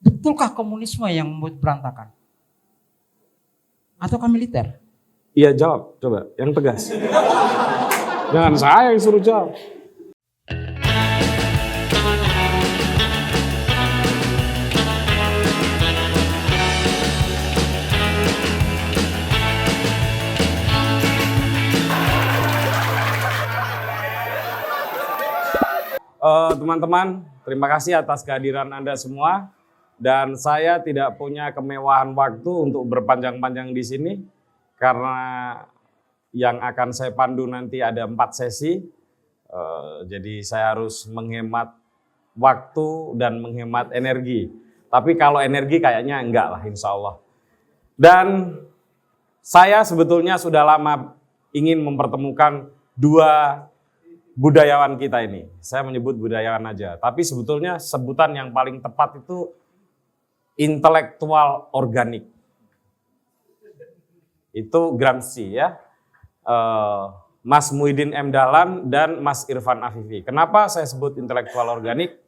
Betulkah komunisme yang membuat berantakan? Ataukah militer? Iya, jawab, coba, yang tegas. Jangan saya yang suruh jawab. Teman-teman, terima kasih atas kehadiran Anda semua. Dan saya tidak punya kemewahan waktu untuk berpanjang-panjang di sini. Karena yang akan saya pandu nanti ada 4 sesi. Jadi saya harus menghemat waktu dan menghemat energi. Tapi kalau energi kayaknya enggak lah, insya Allah. Dan saya sebetulnya sudah lama ingin mempertemukan dua budayawan kita ini. Saya menyebut budayawan aja. Tapi sebetulnya sebutan yang paling tepat itu intelektual organik. Itu Gramsci ya. Mas Muhyiddin M. Dahlan dan Mas Irfan Afifi. Kenapa saya sebut intelektual organik?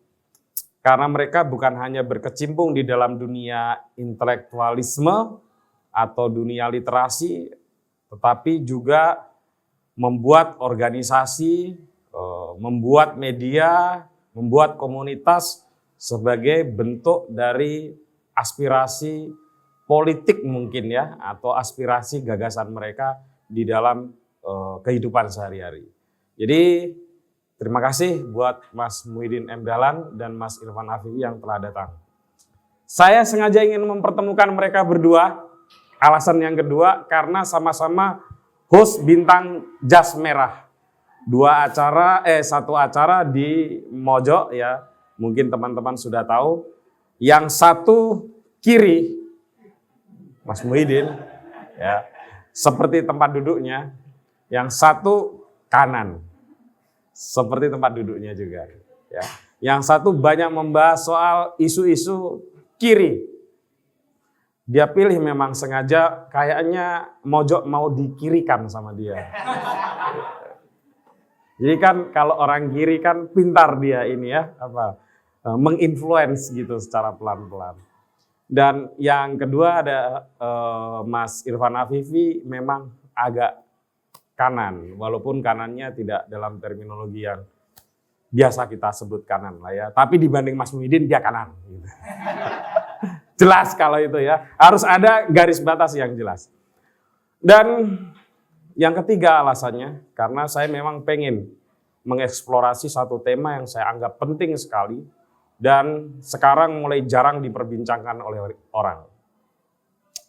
Karena mereka bukan hanya berkecimpung di dalam dunia intelektualisme atau dunia literasi, tetapi juga membuat organisasi, membuat media, membuat komunitas sebagai bentuk dari aspirasi politik mungkin ya, atau aspirasi gagasan mereka di dalam kehidupan sehari-hari. Jadi terima kasih buat Mas Muhyiddin M. Dahlan dan Mas Irfan Afifi yang telah datang. Saya sengaja ingin mempertemukan mereka berdua. Alasan yang kedua karena sama-sama host bintang Jas Merah. Satu acara di Mojok ya, mungkin teman-teman sudah tahu. Yang satu kiri, Mas Muhyiddin, ya, seperti tempat duduknya. Yang satu kanan, seperti tempat duduknya juga. Ya. Yang satu banyak membahas soal isu-isu kiri. Dia pilih memang sengaja, kayaknya Mojok mau dikirikan sama dia. Jadi kan kalau orang kiri kan pintar dia ini ya, menginfluence gitu secara pelan-pelan. Dan yang kedua ada Mas Irfan Afifi memang agak kanan, walaupun kanannya tidak dalam terminologi yang biasa kita sebut kanan lah ya. Tapi dibanding Mas Muhyiddin dia kanan. Gitu. Jelas kalau itu ya, harus ada garis batas yang jelas. Dan yang ketiga alasannya, karena saya memang pengen mengeksplorasi satu tema yang saya anggap penting sekali dan sekarang mulai jarang diperbincangkan oleh orang,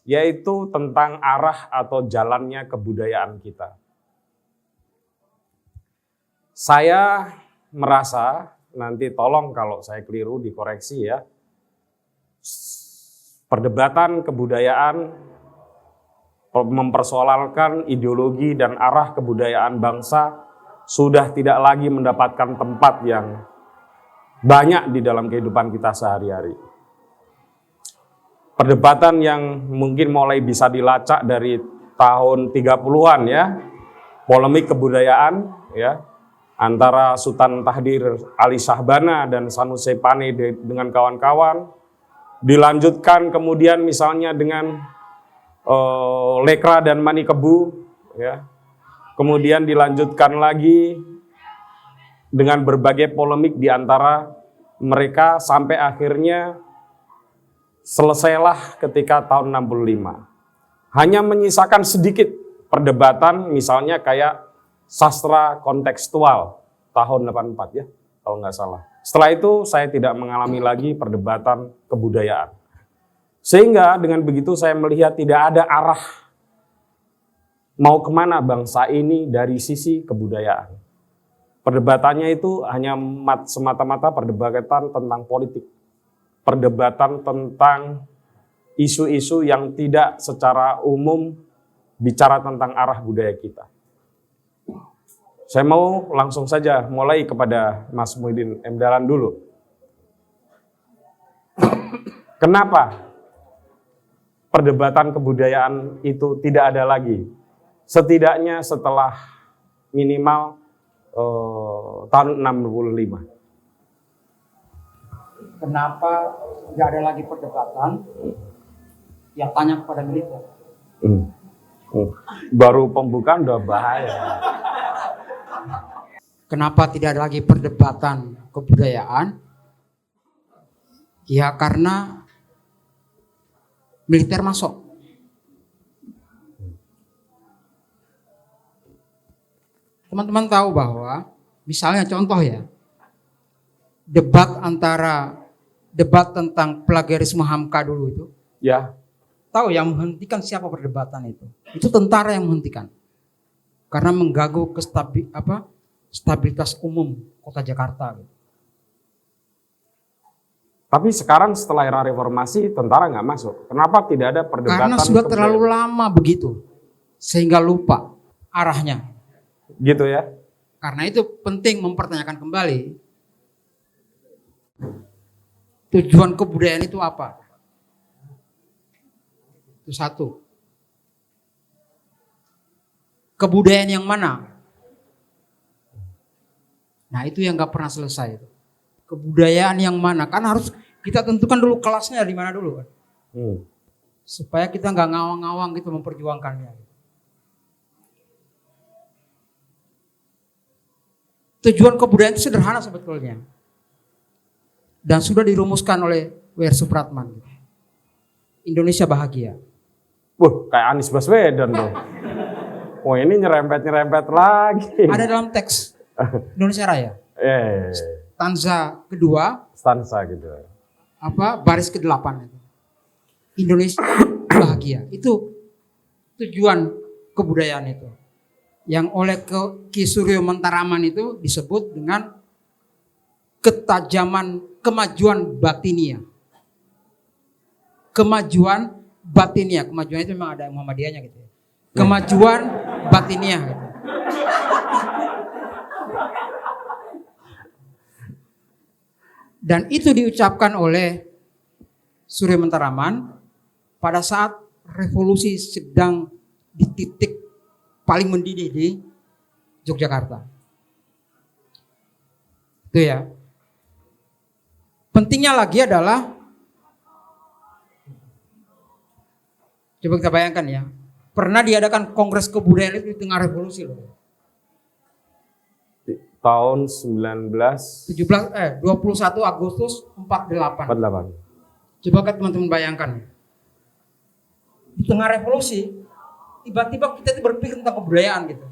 yaitu tentang arah atau jalannya kebudayaan kita. Saya merasa, nanti tolong kalau saya keliru dikoreksi ya, perdebatan kebudayaan mempersoalkan ideologi dan arah kebudayaan bangsa sudah tidak lagi mendapatkan tempat yang banyak di dalam kehidupan kita sehari-hari. Perdebatan yang mungkin mulai bisa dilacak dari tahun 30-an ya, polemik kebudayaan ya, antara Sultan Tahdir Ali Shahbana dan Sanusi Pane dengan kawan-kawan, dilanjutkan kemudian misalnya dengan Lekra dan Manikebu, ya. Kemudian dilanjutkan lagi dengan berbagai polemik di antara mereka sampai akhirnya selesailah ketika tahun 65. Hanya menyisakan sedikit perdebatan, misalnya kayak sastra kontekstual tahun 84 ya, kalau nggak salah. Setelah itu saya tidak mengalami lagi perdebatan kebudayaan. Sehingga dengan begitu saya melihat tidak ada arah mau kemana bangsa ini dari sisi kebudayaan. Perdebatannya itu hanya semata-mata perdebatan tentang politik. Perdebatan tentang isu-isu yang tidak secara umum bicara tentang arah budaya kita. Saya mau langsung saja mulai kepada Mas Muhyiddin M. Dahlan dulu. Kenapa perdebatan kebudayaan itu tidak ada lagi? Setidaknya setelah minimal tahun 65. kenapa tidak ada lagi perdebatan? Ya tanya kepada militer. Baru pembukaan udah bahaya. Kenapa tidak ada lagi perdebatan kebudayaan? Ya karena militer masuk. Teman-teman tahu bahwa misalnya contoh ya, debat tentang plagiarisme Hamka dulu itu, Ya, tahu yang menghentikan siapa perdebatan itu? Itu tentara yang menghentikan. Karena mengganggu stabilitas umum kota Jakarta. tapi sekarang setelah era reformasi tentara nggak masuk. Kenapa tidak ada perdebatan? Karena sudah kebudayaan? terlalu lama begitu, sehingga lupa arahnya. Gitu ya. Karena itu penting mempertanyakan kembali tujuan kebudayaan itu apa? Itu satu. Kebudayaan yang mana? Nah itu yang gak pernah selesai. Kebudayaan yang mana? Kan harus kita tentukan dulu kelasnya di mana dulu kan. Supaya kita gak ngawang-ngawang gitu memperjuangkannya. Tujuan kebudayaan itu sederhana sebetulnya. Dan sudah dirumuskan oleh W.R. Supratman. Indonesia bahagia. Kayak Anies Baswedan tuh. Oh ini nyerempet lagi. Ada dalam teks Indonesia Raya. Stanza kedua. Stanza gitu. Baris ke-8 itu. Indonesia bahagia. Itu tujuan kebudayaan itu. Yang oleh Ki Suryo Mentaraman itu disebut dengan kemajuan batinia. Kemajuan batinia. Kemajuan itu memang ada Muhammadiyahnya gitu ya. Kemajuan batinia gitu. Dan itu diucapkan oleh Suryo Mentaraman pada saat revolusi sedang di titik paling mendidih di Yogyakarta. Itu ya. Pentingnya lagi adalah, coba kita bayangkan ya, pernah diadakan kongres kebudayaan itu di tengah revolusi loh. Tahun 21 Agustus 48. 48. Coba kan teman-teman bayangkan. Di tengah revolusi, tiba-tiba kita itu berpikir tentang kebudayaan gitu.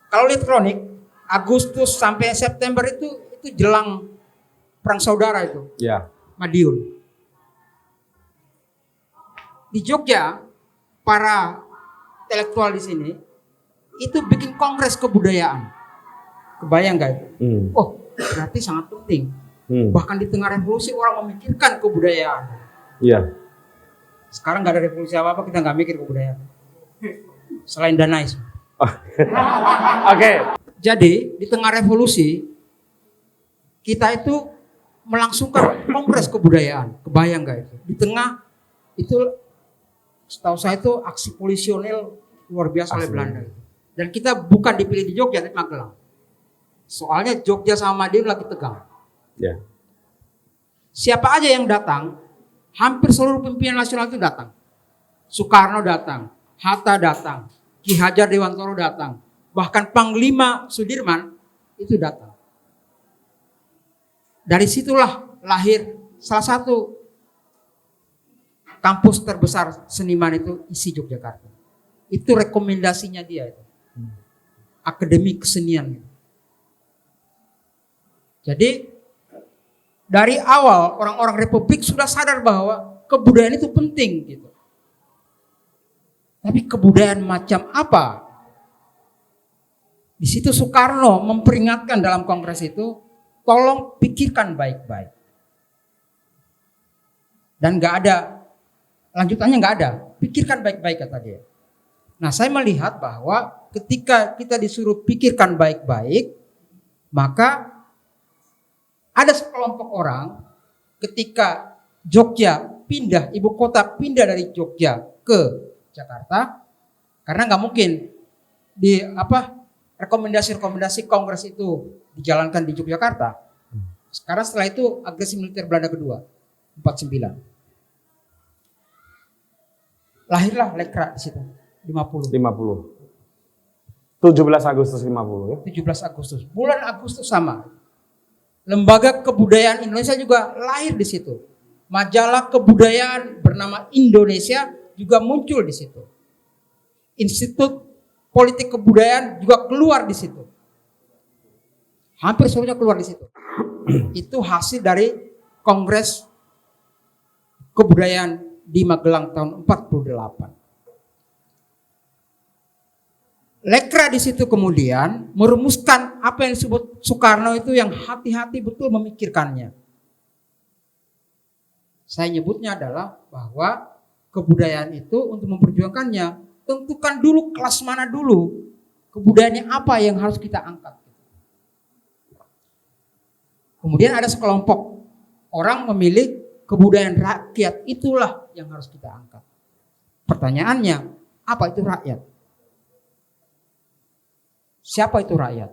Kalau lihat kronik, Agustus sampai September itu jelang perang saudara itu. Ya. Madiun. Di Jogja, para intelektual di sini itu bikin kongres kebudayaan. Kebayang gak itu? Oh, berarti sangat penting. Bahkan di tengah revolusi orang memikirkan kebudayaan. Iya. Sekarang gak ada revolusi apa-apa, kita gak mikir kebudayaan. Selain Danais. Oke. Jadi di tengah revolusi kita itu melangsungkan kongres kebudayaan. Kebayang gak itu? Di tengah itu setahu saya itu aksi polisionil luar biasa oleh Belanda. Dan kita bukan dipilih di Jogja tapi Magelang. Soalnya Jogja sama Madiun lagi tegang. Ya. Siapa aja yang datang, hampir seluruh pimpinan nasional itu datang. Soekarno datang, Hatta datang, Ki Hajar Dewantoro datang, bahkan Panglima Sudirman itu datang. Dari situlah lahir salah satu kampus terbesar seniman itu isi Yogyakarta. Itu rekomendasinya dia itu. Akademi Kesenian. Jadi dari awal orang-orang Republik sudah sadar bahwa kebudayaan itu penting gitu. Tapi kebudayaan macam apa? Di situ Soekarno memperingatkan dalam kongres itu, tolong pikirkan baik-baik. Dan nggak ada lanjutannya, nggak ada. Pikirkan baik-baik kata dia. Nah, saya melihat bahwa ketika kita disuruh pikirkan baik-baik, maka ada sekelompok orang ketika Jogja pindah, ibu kota pindah dari Jogja ke Jakarta, karena nggak mungkin rekomendasi kongres itu dijalankan di Yogyakarta. Sekarang setelah itu agresi militer Belanda kedua, 49. Lahirlah Lekra di situ, 50. 17 Agustus 50 ya. 17 Agustus. Bulan Agustus sama. Lembaga Kebudayaan Indonesia juga lahir di situ. Majalah kebudayaan bernama Indonesia juga muncul di situ. Institut Politik Kebudayaan juga keluar di situ. Hampir semuanya keluar di situ. Itu hasil dari Kongres Kebudayaan di Magelang tahun 48. Lekra di situ kemudian merumuskan apa yang disebut Soekarno itu yang hati-hati betul memikirkannya. Saya nyebutnya adalah bahwa kebudayaan itu untuk memperjuangkannya tentukan dulu kelas mana dulu, kebudayaannya apa yang harus kita angkat. Kemudian ada sekelompok orang memilih kebudayaan rakyat, itulah yang harus kita angkat. Pertanyaannya, apa itu rakyat? Siapa itu rakyat?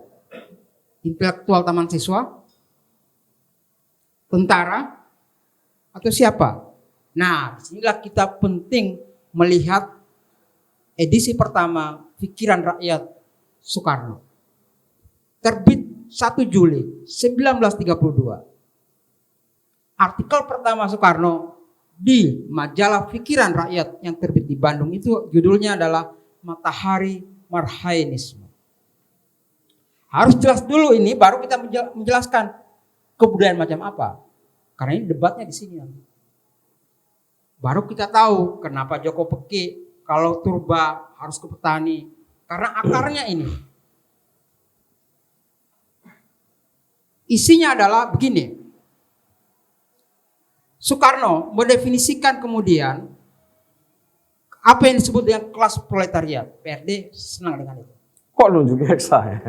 Intelektual taman siswa? Tentara? Atau siapa? Nah, disinilah kita penting melihat edisi pertama Pikiran Rakyat Soekarno. Terbit 1 Juli 1932. Artikel pertama Soekarno di majalah Pikiran Rakyat yang terbit di Bandung itu judulnya adalah Matahari Marhainisme. Harus jelas dulu ini baru kita menjelaskan kebudayaan macam apa. Karena ini debatnya di sini. Baru kita tahu kenapa Joko Peki kalau turba harus ke petani. Karena akarnya ini. Isinya adalah begini. Soekarno mendefinisikan kemudian apa yang disebut dengan kelas proletariat. PRD senang dengan itu. Kok nunjuknya ke saya?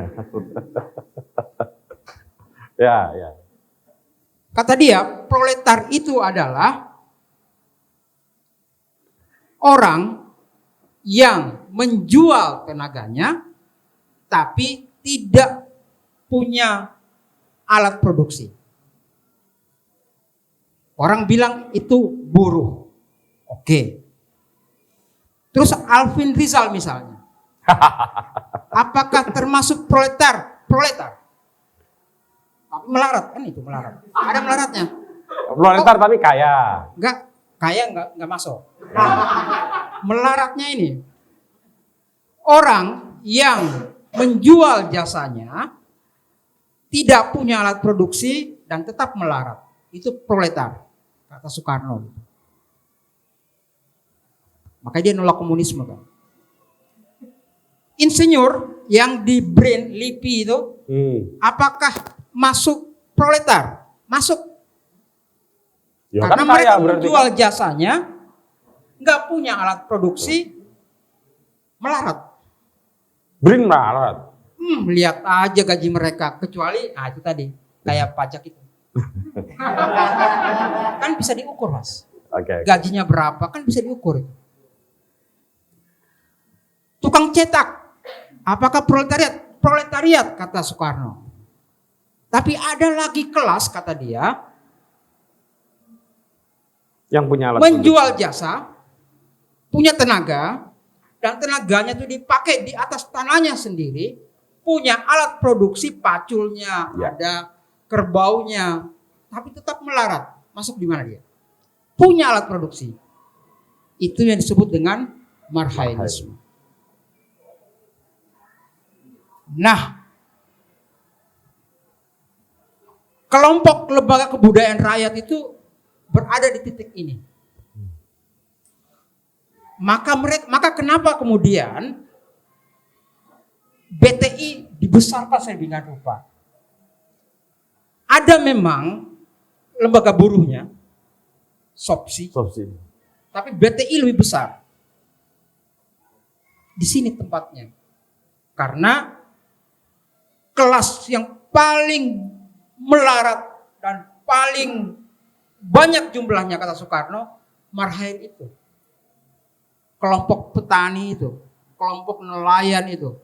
Ya. Kata dia, proletar itu adalah orang yang menjual tenaganya tapi tidak punya alat produksi. Orang bilang itu buruh. Oke. Terus Alvin Rizal misalnya. Apakah termasuk proletar? Proletar. Tapi melarat kan itu melarat. Ada melaratnya. Proletar tapi kaya. Enggak, kaya enggak masuk. Melaratnya ini orang yang menjual jasanya tidak punya alat produksi dan tetap melarat. Itu proletar, kata Soekarno. Makanya dia nolak komunisme kan. Insinyur yang di BRIN, LIPI itu, apakah masuk proletar? Masuk. Ya, karena kan mereka kaya, menjual jasanya, nggak punya alat produksi, melarat. BRIN melarat. Lihat aja gaji mereka, kecuali, itu tadi, kayak pajak itu. Kan bisa diukur, Mas. Okay. Gajinya berapa, kan bisa diukur. Tukang cetak, apakah proletariat? Proletariat, kata Soekarno. Tapi ada lagi kelas, kata dia, yang punya alat menjual produksi. jasa, punya tenaga, dan tenaganya itu dipakai di atas tanahnya sendiri, punya alat produksi, paculnya, ada kerbaunya, tapi tetap melarat. Masuk di mana dia? Punya alat produksi. Itu yang disebut dengan marhainisme. Nah, kelompok lembaga kebudayaan rakyat itu berada di titik ini. Maka kenapa kemudian BTI dibesarkan sedemikian rupa? Ada memang lembaga buruhnya, SOPSI. Tapi BTI lebih besar. Di sini tempatnya. Karena kelas yang paling melarat dan paling banyak jumlahnya, kata Soekarno, marhain itu. Kelompok petani itu, kelompok nelayan itu.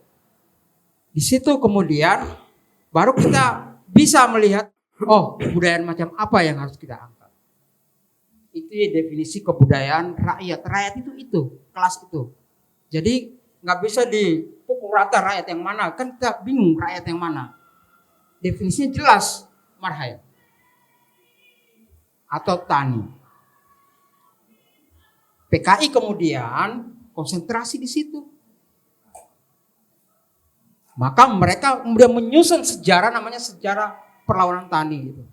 Di situ kemudian baru kita bisa melihat oh kebudayaan macam apa yang harus kita angkat. Itu ya definisi kebudayaan rakyat. Rakyat itu kelas itu. Jadi nggak bisa dipukul rata rakyat yang mana, kan kita bingung rakyat yang mana. Definisinya jelas, marhaen atau tani. PKI kemudian konsentrasi di situ. Maka mereka kemudian menyusun sejarah namanya sejarah perlawanan tani gitu.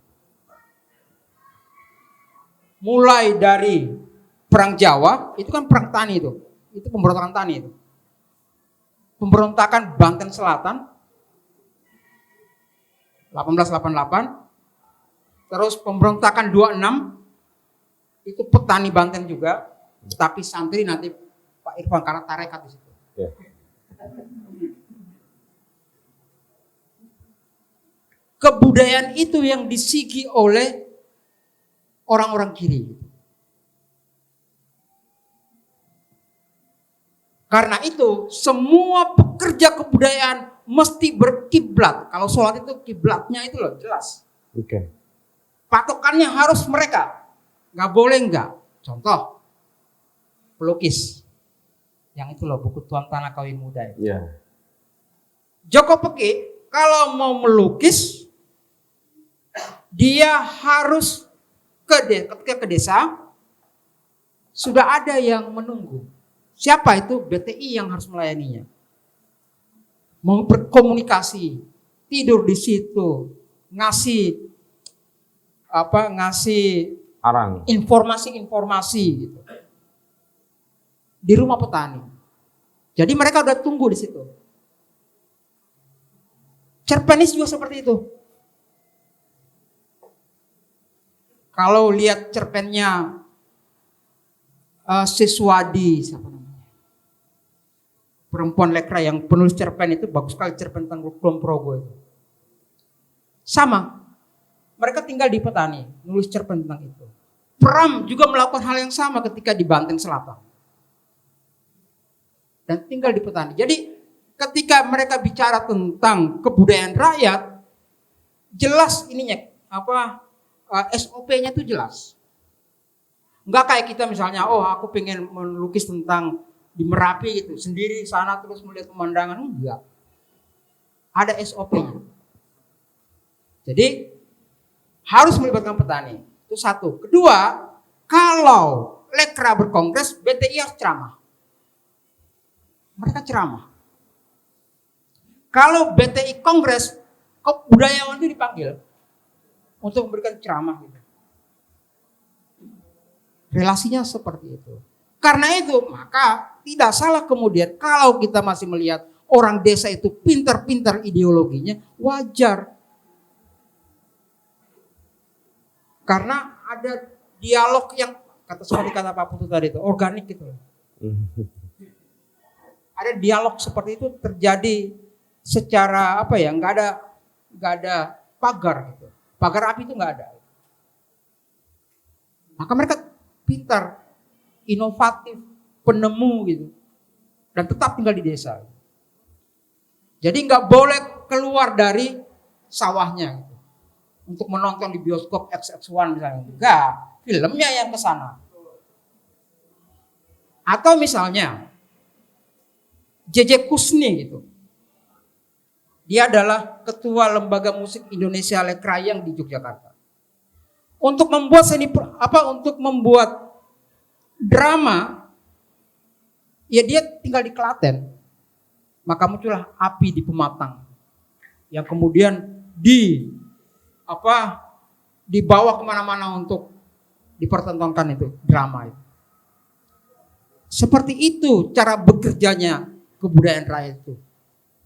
Mulai dari Perang Jawa, itu kan perang tani itu pemberontakan tani itu. Pemberontakan Banten Selatan 1888, terus pemberontakan 26 itu petani Banten juga, tapi santri nanti Pak Irfan karena tarekat di situ. Ya. Kebudayaan itu yang disigi oleh orang-orang kiri. Karena itu semua pekerja kebudayaan mesti berkiblat. Kalau sholat itu kiblatnya itu loh jelas. Oke. Patokannya harus mereka. Nggak boleh nggak. Contoh pelukis. Yang itu loh buku Tuan Tanah Kawin Muda. Ya. Joko Peki kalau mau melukis dia harus ketika ke desa sudah ada yang menunggu. Siapa itu? BTI yang harus melayaninya. Mau berkomunikasi, tidur di situ, ngasih Arang. informasi gitu. Di rumah petani. Jadi mereka udah tunggu di situ. Cerpenis juga seperti itu. Kalau lihat cerpennya Siswadi, siapa namanya? Perempuan lekra yang penulis cerpen itu bagus sekali, cerpen tentang Kulon Progo itu. Sama, mereka tinggal di petani, nulis cerpen tentang itu. Pram juga melakukan hal yang sama ketika di Banten Selatan. Dan tinggal di petani. Jadi ketika mereka bicara tentang kebudayaan rakyat, jelas ininya SOP-nya itu jelas. Enggak kayak kita misalnya, oh aku pengen melukis tentang di Merapi gitu, sendiri sana terus melihat pemandangan, enggak. Ada SOP-nya. Jadi harus melibatkan petani. Itu satu. Kedua, kalau lekra berkongres, BTI harus ceramah. Mereka ceramah. Kalau BTI kongres, kebudayawan itu dipanggil untuk memberikan ceramah gitu. Relasinya seperti itu. Karena itu maka tidak salah kemudian kalau kita masih melihat orang desa itu pintar-pintar ideologinya, wajar. Karena ada dialog yang seperti kata Pak Putu tadi itu organik gitu. Ada dialog seperti itu terjadi secara nggak ada pagar gitu. Pagar api itu nggak ada. Maka mereka pintar, inovatif, penemu gitu, dan tetap tinggal di desa. Jadi nggak boleh keluar dari sawahnya gitu. Untuk menonton di bioskop XX1 misalnya, enggak, filmnya yang ke sana. Atau misalnya JJ Kusni gitu. Dia adalah ketua Lembaga Musik Indonesia Lekrayang di Yogyakarta. Untuk membuat drama, ya dia tinggal di Klaten. Maka muncullah Api di Pematang. Yang kemudian dibawa kemana-mana untuk dipertontonkan itu drama itu. Seperti itu cara bekerjanya kebudayaan rakyat itu.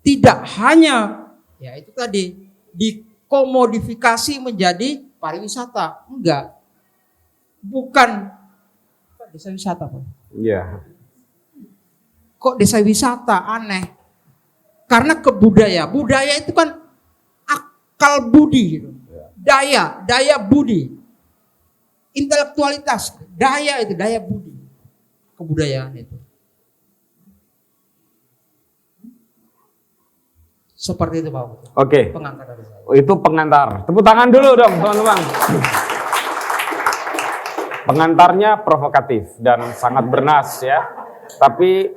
Tidak hanya ya itu tadi dikomodifikasi menjadi pariwisata, enggak. Bukan desa wisata, Pak. Iya. Kok desa wisata aneh? Karena budaya itu kan akal budi gitu. Daya budi. Intelektualitas, daya budi. Kebudayaan itu. Seperti itu Pak Putu. Oke. Pengantar dari saya. Itu pengantar. Tepuk tangan dulu dong teman-teman. Pengantarnya provokatif dan sangat bernas ya. Tapi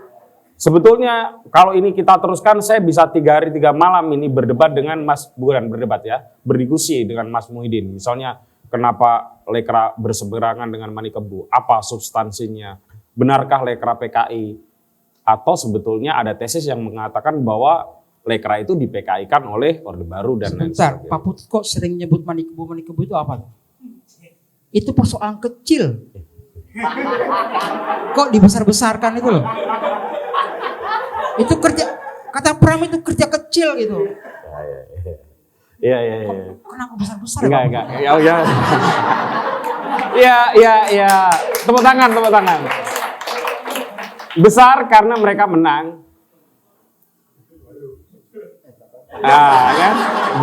sebetulnya kalau ini kita teruskan, saya bisa 3 hari 3 malam ini berdebat dengan bukan berdebat ya, berdiskusi dengan Mas Muhyiddin. Misalnya kenapa Lekra berseberangan dengan Manikebu? Apa substansinya? Benarkah Lekra PKI? Atau sebetulnya ada tesis yang mengatakan bahwa Lekra itu di PKI-kan oleh Orde Baru dan lain Sebentar, sebagainya. Pak Putu kok sering nyebut Manikebu itu apa? Itu persoalan kecil. Kok dibesar-besarkan itu loh? Itu kerja, kata Pram itu kerja kecil gitu. Iya. Kenapa besar-besar? Enggak. Ya. Tepuk tangan. Besar karena mereka menang. Kan?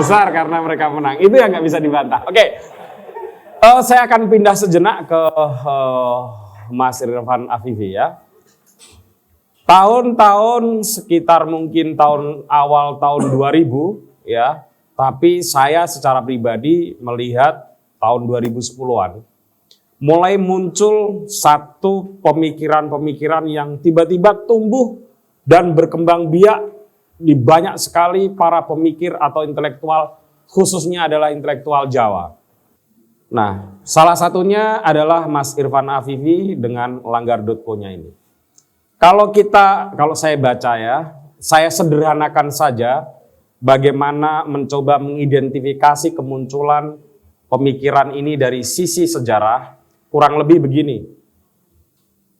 Besar karena mereka menang. Itu yang nggak bisa dibantah. Oke. Saya akan pindah sejenak ke Mas Irfan Afifi ya. Tahun-tahun sekitar mungkin awal tahun 2000 ya. Tapi saya secara pribadi melihat tahun 2010-an mulai muncul satu pemikiran-pemikiran yang tiba-tiba tumbuh dan berkembang biak di banyak sekali para pemikir atau intelektual, khususnya adalah intelektual Jawa. Nah, salah satunya adalah Mas Irfan Afifi dengan Langgar.co-nya ini. Kalau saya baca ya, saya sederhanakan saja bagaimana mencoba mengidentifikasi kemunculan pemikiran ini dari sisi sejarah, kurang lebih begini.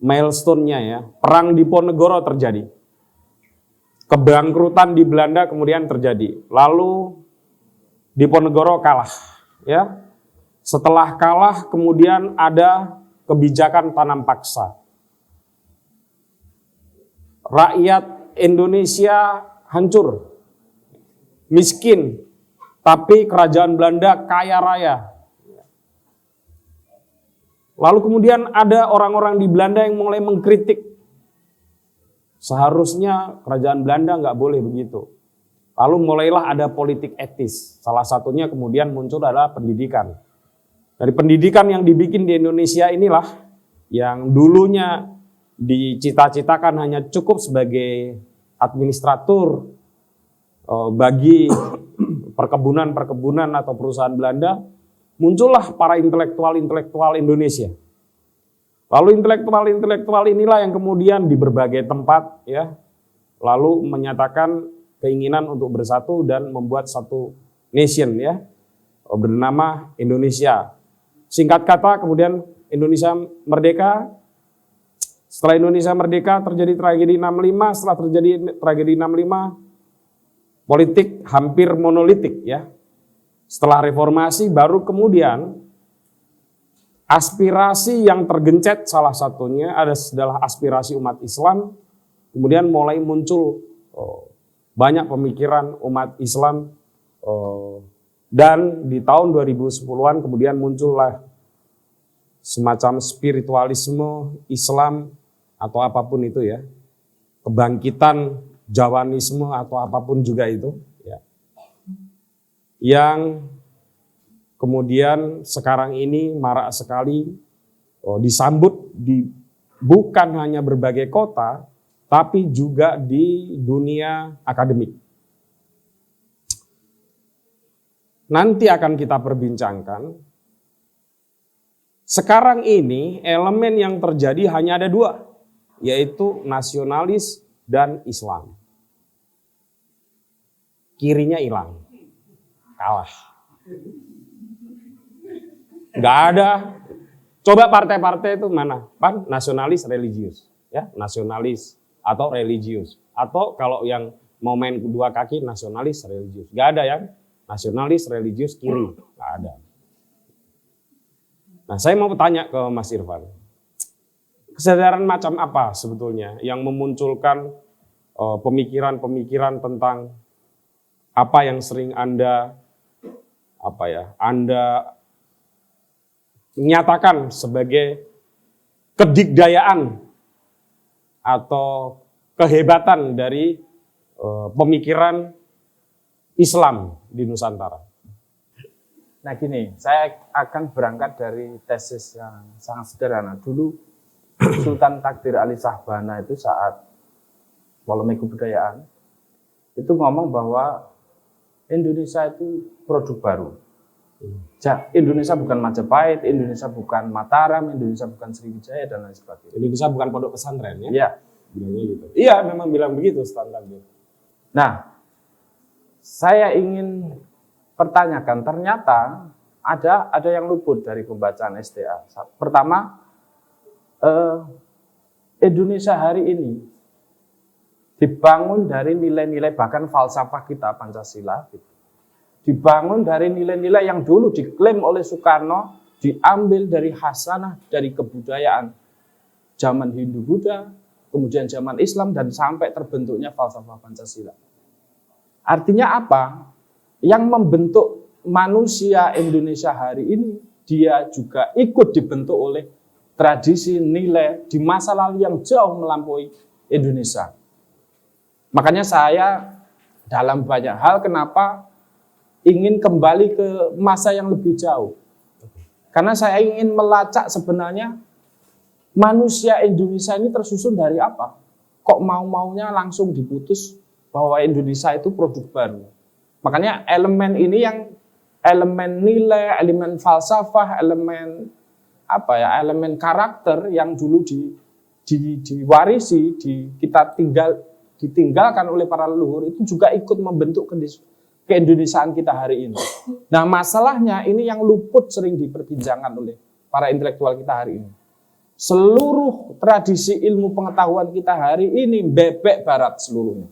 Milestone-nya ya, Perang Diponegoro terjadi. Kebangkrutan di Belanda kemudian terjadi. Lalu Diponegoro kalah, ya. Setelah kalah kemudian ada kebijakan tanam paksa. Rakyat Indonesia hancur, miskin, tapi kerajaan Belanda kaya raya. Lalu kemudian ada orang-orang di Belanda yang mulai mengkritik. Seharusnya kerajaan Belanda nggak boleh begitu. Lalu mulailah ada politik etis. Salah satunya kemudian muncul adalah pendidikan. Dari pendidikan yang dibikin di Indonesia inilah yang dulunya dicita-citakan hanya cukup sebagai administratur bagi perkebunan atau perusahaan Belanda, muncullah para intelektual Indonesia. Lalu intelektual inilah yang kemudian di berbagai tempat ya, lalu menyatakan keinginan untuk bersatu dan membuat satu nation ya, bernama Indonesia. Singkat kata kemudian Indonesia merdeka. Setelah Indonesia merdeka terjadi tragedi 65, setelah terjadi tragedi 65 politik hampir monolitik ya. Setelah reformasi baru kemudian aspirasi yang tergencet salah satunya adalah aspirasi umat Islam. Kemudian mulai muncul banyak pemikiran umat Islam dan di tahun 2010-an kemudian muncullah semacam spiritualisme Islam atau apapun itu ya. Kebangkitan Jawanisme atau apapun juga itu ya. Yang kemudian sekarang ini marak sekali disambut bukan hanya berbagai kota, tapi juga di dunia akademik. Nanti akan kita perbincangkan. Sekarang ini elemen yang terjadi hanya ada 2, yaitu nasionalis dan Islam. Kirinya hilang, kalah. Nggak ada. Coba partai-partai itu mana? Pan nasionalis religius, ya nasionalis atau religius. Atau kalau yang mau main kedua kaki nasionalis religius. Nggak ada yang nasionalis religius kiri, nggak ada. Nah saya mau bertanya ke Mas Irfan, kesadaran macam apa sebetulnya yang memunculkan pemikiran-pemikiran tentang apa yang sering Anda nyatakan sebagai kedikdayaan atau kehebatan dari pemikiran Islam di Nusantara? Nah gini, saya akan berangkat dari tesis yang sangat sederhana. Dulu Sultan Takdir Ali Shahbana itu saat polemik kebudayaan itu ngomong bahwa Indonesia itu produk baru. Indonesia bukan Majapahit, Indonesia bukan Mataram, Indonesia bukan Sriwijaya dan lain sebagainya. Indonesia bukan pondok pesantren ya? Iya. Bilangnya gitu. Iya, memang bilang begitu Sultan Takdir. Nah, saya ingin pertanyakan, ternyata ada yang luput dari pembacaan STA. Pertama, Indonesia hari ini dibangun dari nilai-nilai bahkan falsafah kita Pancasila, dibangun dari nilai-nilai yang dulu diklaim oleh Soekarno, diambil dari hasanah, dari kebudayaan zaman Hindu-Buddha, kemudian zaman Islam, dan sampai terbentuknya falsafah Pancasila. Artinya apa? Yang membentuk manusia Indonesia hari ini, dia juga ikut dibentuk oleh tradisi nilai di masa lalu yang jauh melampaui Indonesia. Makanya saya dalam banyak hal kenapa ingin kembali ke masa yang lebih jauh. Karena saya ingin melacak sebenarnya manusia Indonesia ini tersusun dari apa? Kok mau-maunya langsung diputus bahwa Indonesia itu produk baru. Makanya elemen ini yang elemen nilai, elemen falsafah, elemen elemen karakter yang dulu diwarisi, kita ditinggalkan oleh para leluhur itu juga ikut membentuk keindonesiaan kita hari ini. Nah, masalahnya ini yang luput sering diperbincangkan oleh para intelektual kita hari ini. Seluruh tradisi ilmu pengetahuan kita hari ini bebek barat seluruhnya.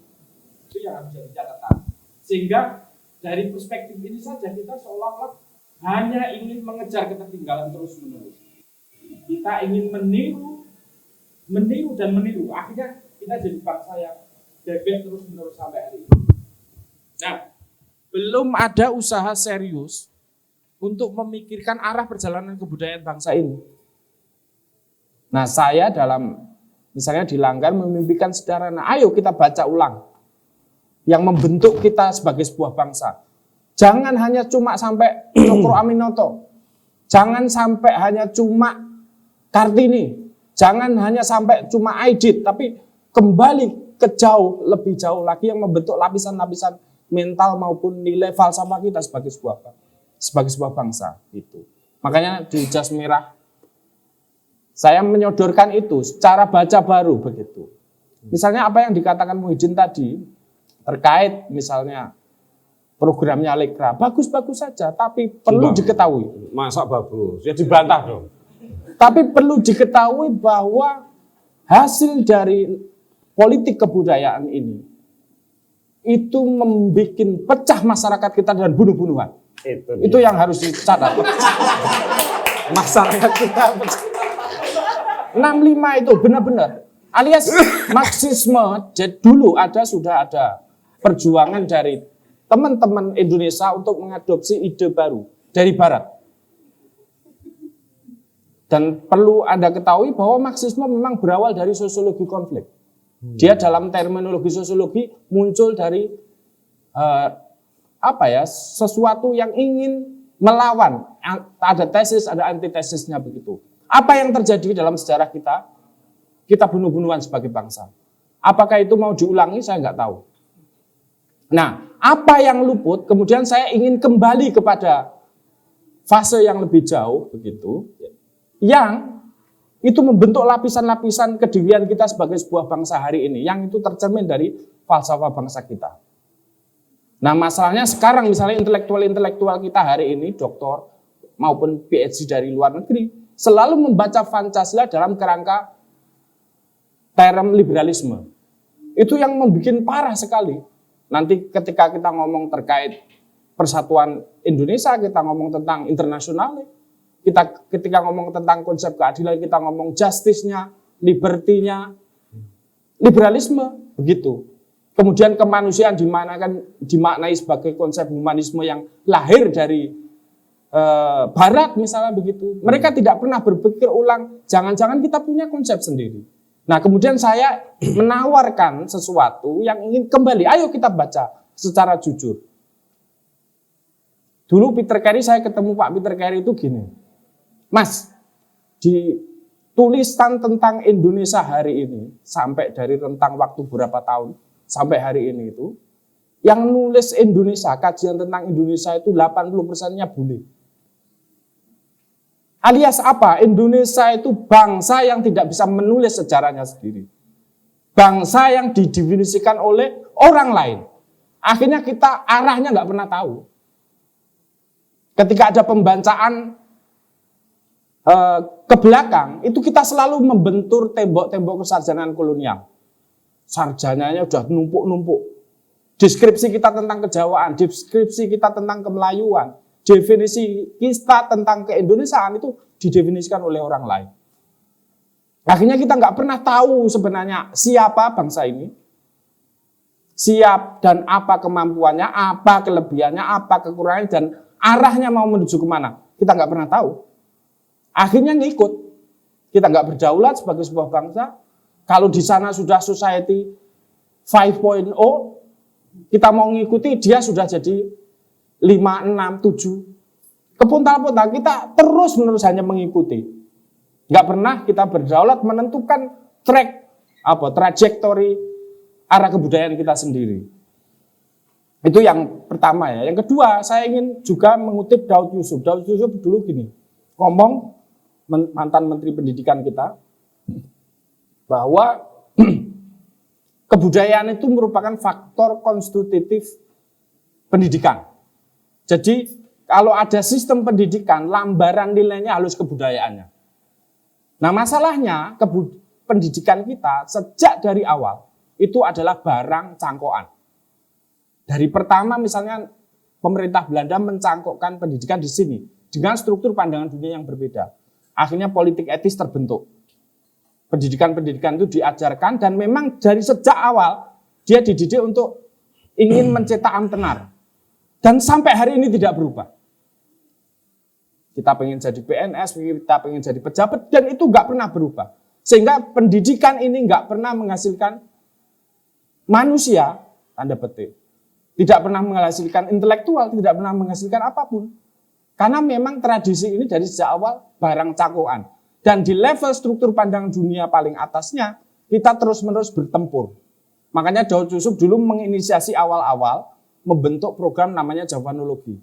Itu yang harus jadi catatan. Sehingga dari perspektif ini saja kita seolah-olah hanya ingin mengejar ketertinggalan terus-menerus. Kita ingin meniru dan meniru. Akhirnya kita jadi bangsa yang bebek terus-menerus sampai hari ini. Nah, belum ada usaha serius untuk memikirkan arah perjalanan kebudayaan bangsa ini. Nah, saya misalnya di Langgar memimpikan sederhana, ayo kita baca ulang yang membentuk kita sebagai sebuah bangsa. Jangan hanya cuma sampai Cokro Aminoto, jangan sampai hanya cuma Kartini, jangan hanya sampai cuma Aidit, tapi kembali ke lebih jauh lagi yang membentuk lapisan-lapisan mental maupun nilai falsafah kita sebagai sebuah bangsa itu. Makanya di Jas Merah saya menyodorkan itu cara baca baru begitu. Misalnya apa yang dikatakan Muhyiddin tadi terkait misalnya programnya Lekra, bagus-bagus saja, tapi perlu diketahui. Masa bagus? Ya dibantah dong. Tapi perlu diketahui bahwa hasil dari politik kebudayaan ini itu membuat pecah masyarakat kita dan bunuh-bunuhan. Itu yang harus dicatat. Masyarakat kita 65 itu benar-benar alias Marxisme. Jadi dulu sudah ada perjuangan dari teman-teman Indonesia untuk mengadopsi ide baru dari Barat. Dan perlu Anda ketahui bahwa Marxisme memang berawal dari sosiologi konflik. Dia dalam terminologi sosiologi muncul dari sesuatu yang ingin melawan. Ada tesis, ada antitesisnya begitu. Apa yang terjadi dalam sejarah kita? Kita bunuh-bunuhan sebagai bangsa. Apakah itu mau diulangi? Saya nggak tahu. Nah, apa yang luput? Kemudian saya ingin kembali kepada fase yang lebih jauh, begitu, yang itu membentuk lapisan-lapisan kedirian kita sebagai sebuah bangsa hari ini, yang itu tercermin dari falsafah bangsa kita. Nah, masalahnya sekarang misalnya intelektual-intelektual kita hari ini, doktor maupun PhD dari luar negeri, selalu membaca Pancasila dalam kerangka term liberalisme. Itu yang membuat parah sekali. Nanti ketika kita ngomong terkait persatuan Indonesia, kita ngomong tentang internasional, ketika ngomong tentang konsep keadilan, kita ngomong justice-nya, liberty-nya, liberalisme, begitu. Kemudian kemanusiaan dimaknai sebagai konsep humanisme yang lahir dari Barat misalnya begitu. Mereka tidak pernah berpikir ulang, jangan-jangan kita punya konsep sendiri. Nah, kemudian saya menawarkan sesuatu yang ingin kembali, ayo kita baca secara jujur. Dulu Peter Carey, saya ketemu Pak Peter Carey itu gini, Mas, di tulisan tentang Indonesia hari ini, sampai dari rentang waktu berapa tahun, sampai hari ini itu, yang nulis Indonesia, kajian tentang Indonesia itu 80%-nya bule. Alias apa? Indonesia itu bangsa yang tidak bisa menulis sejarahnya sendiri. Bangsa yang didefinisikan oleh orang lain. Akhirnya kita arahnya nggak pernah tahu. Ketika ada pembacaan ke belakang, itu kita selalu membentur tembok-tembok kesarjanaan kolonial. Sarjananya udah numpuk-numpuk. Deskripsi kita tentang kejawaan, deskripsi kita tentang kemelayuan, definisi kita tentang keindonesiaan itu didefinisikan oleh orang lain. Akhirnya kita nggak pernah tahu sebenarnya siapa bangsa ini, siap dan apa kemampuannya, apa kelebihannya, apa kekurangannya, dan arahnya mau menuju kemana. Kita nggak pernah tahu. Akhirnya ngikut. Kita nggak berdaulat sebagai sebuah bangsa. Kalau di sana sudah society 5.0, kita mau ngikuti, dia sudah jadi 5, 6, 7. Kepuntal-puntal, kita terus-menerus hanya mengikuti. Nggak pernah kita berdaulat menentukan trajektori arah kebudayaan kita sendiri. Itu yang pertama ya. Yang kedua, saya ingin juga mengutip Daud Yusuf. Daud Yusuf dulu gini, ngomong, mantan Menteri Pendidikan kita, bahwa kebudayaan itu merupakan faktor konstitutif pendidikan. Jadi kalau ada sistem pendidikan, lambaran nilainya harus kebudayaannya. Nah masalahnya pendidikan kita sejak dari awal itu adalah barang cangkokan. Dari pertama misalnya pemerintah Belanda mencangkokkan pendidikan di sini dengan struktur pandangan dunia yang berbeda. Akhirnya politik etis terbentuk. Pendidikan-pendidikan itu diajarkan dan memang dari sejak awal dia dididik untuk ingin mencetak amtenar. Dan sampai hari ini tidak berubah. Kita pengen jadi PNS, kita pengen jadi pejabat, dan itu nggak pernah berubah. Sehingga pendidikan ini nggak pernah menghasilkan manusia, tanda petik. Tidak pernah menghasilkan intelektual, tidak pernah menghasilkan apapun. Karena memang tradisi ini dari sejak awal barang cangkokan. Dan di level struktur pandangan dunia paling atasnya, kita terus-menerus bertempur. Makanya Daud Yusuf dulu menginisiasi awal-awal membentuk program namanya Javanologi.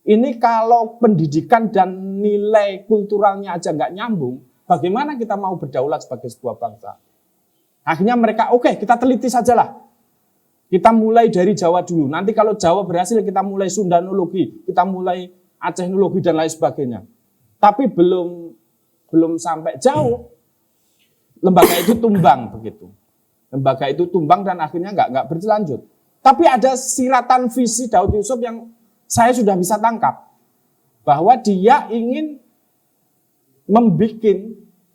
Ini kalau pendidikan dan nilai kulturalnya aja nggak nyambung, bagaimana kita mau berdaulat sebagai sebuah bangsa? Akhirnya mereka, oke, kita teliti sajalah. Kita mulai dari Jawa dulu. Nanti kalau Jawa berhasil, kita mulai Sundanologi, kita mulai Acehnologi dan lain sebagainya. Tapi belum sampai jauh, lembaga itu tumbang begitu. Lembaga itu tumbang dan akhirnya nggak berlanjut. Tapi ada siratan visi Daud Yusuf yang saya sudah bisa tangkap. Bahwa dia ingin membuat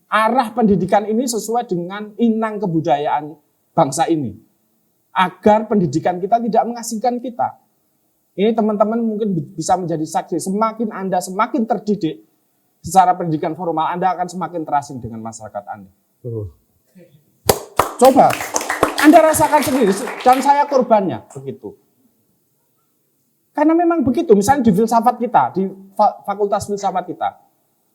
arah pendidikan ini sesuai dengan inang kebudayaan bangsa ini. Agar pendidikan kita tidak mengasingkan kita. Ini teman-teman mungkin bisa menjadi saksi. Semakin Anda semakin terdidik secara pendidikan formal, Anda akan semakin terasing dengan masyarakat Anda. Coba, Anda rasakan sendiri, dan saya korbannya, begitu. Karena memang begitu, misalnya di filsafat kita, di fakultas filsafat kita,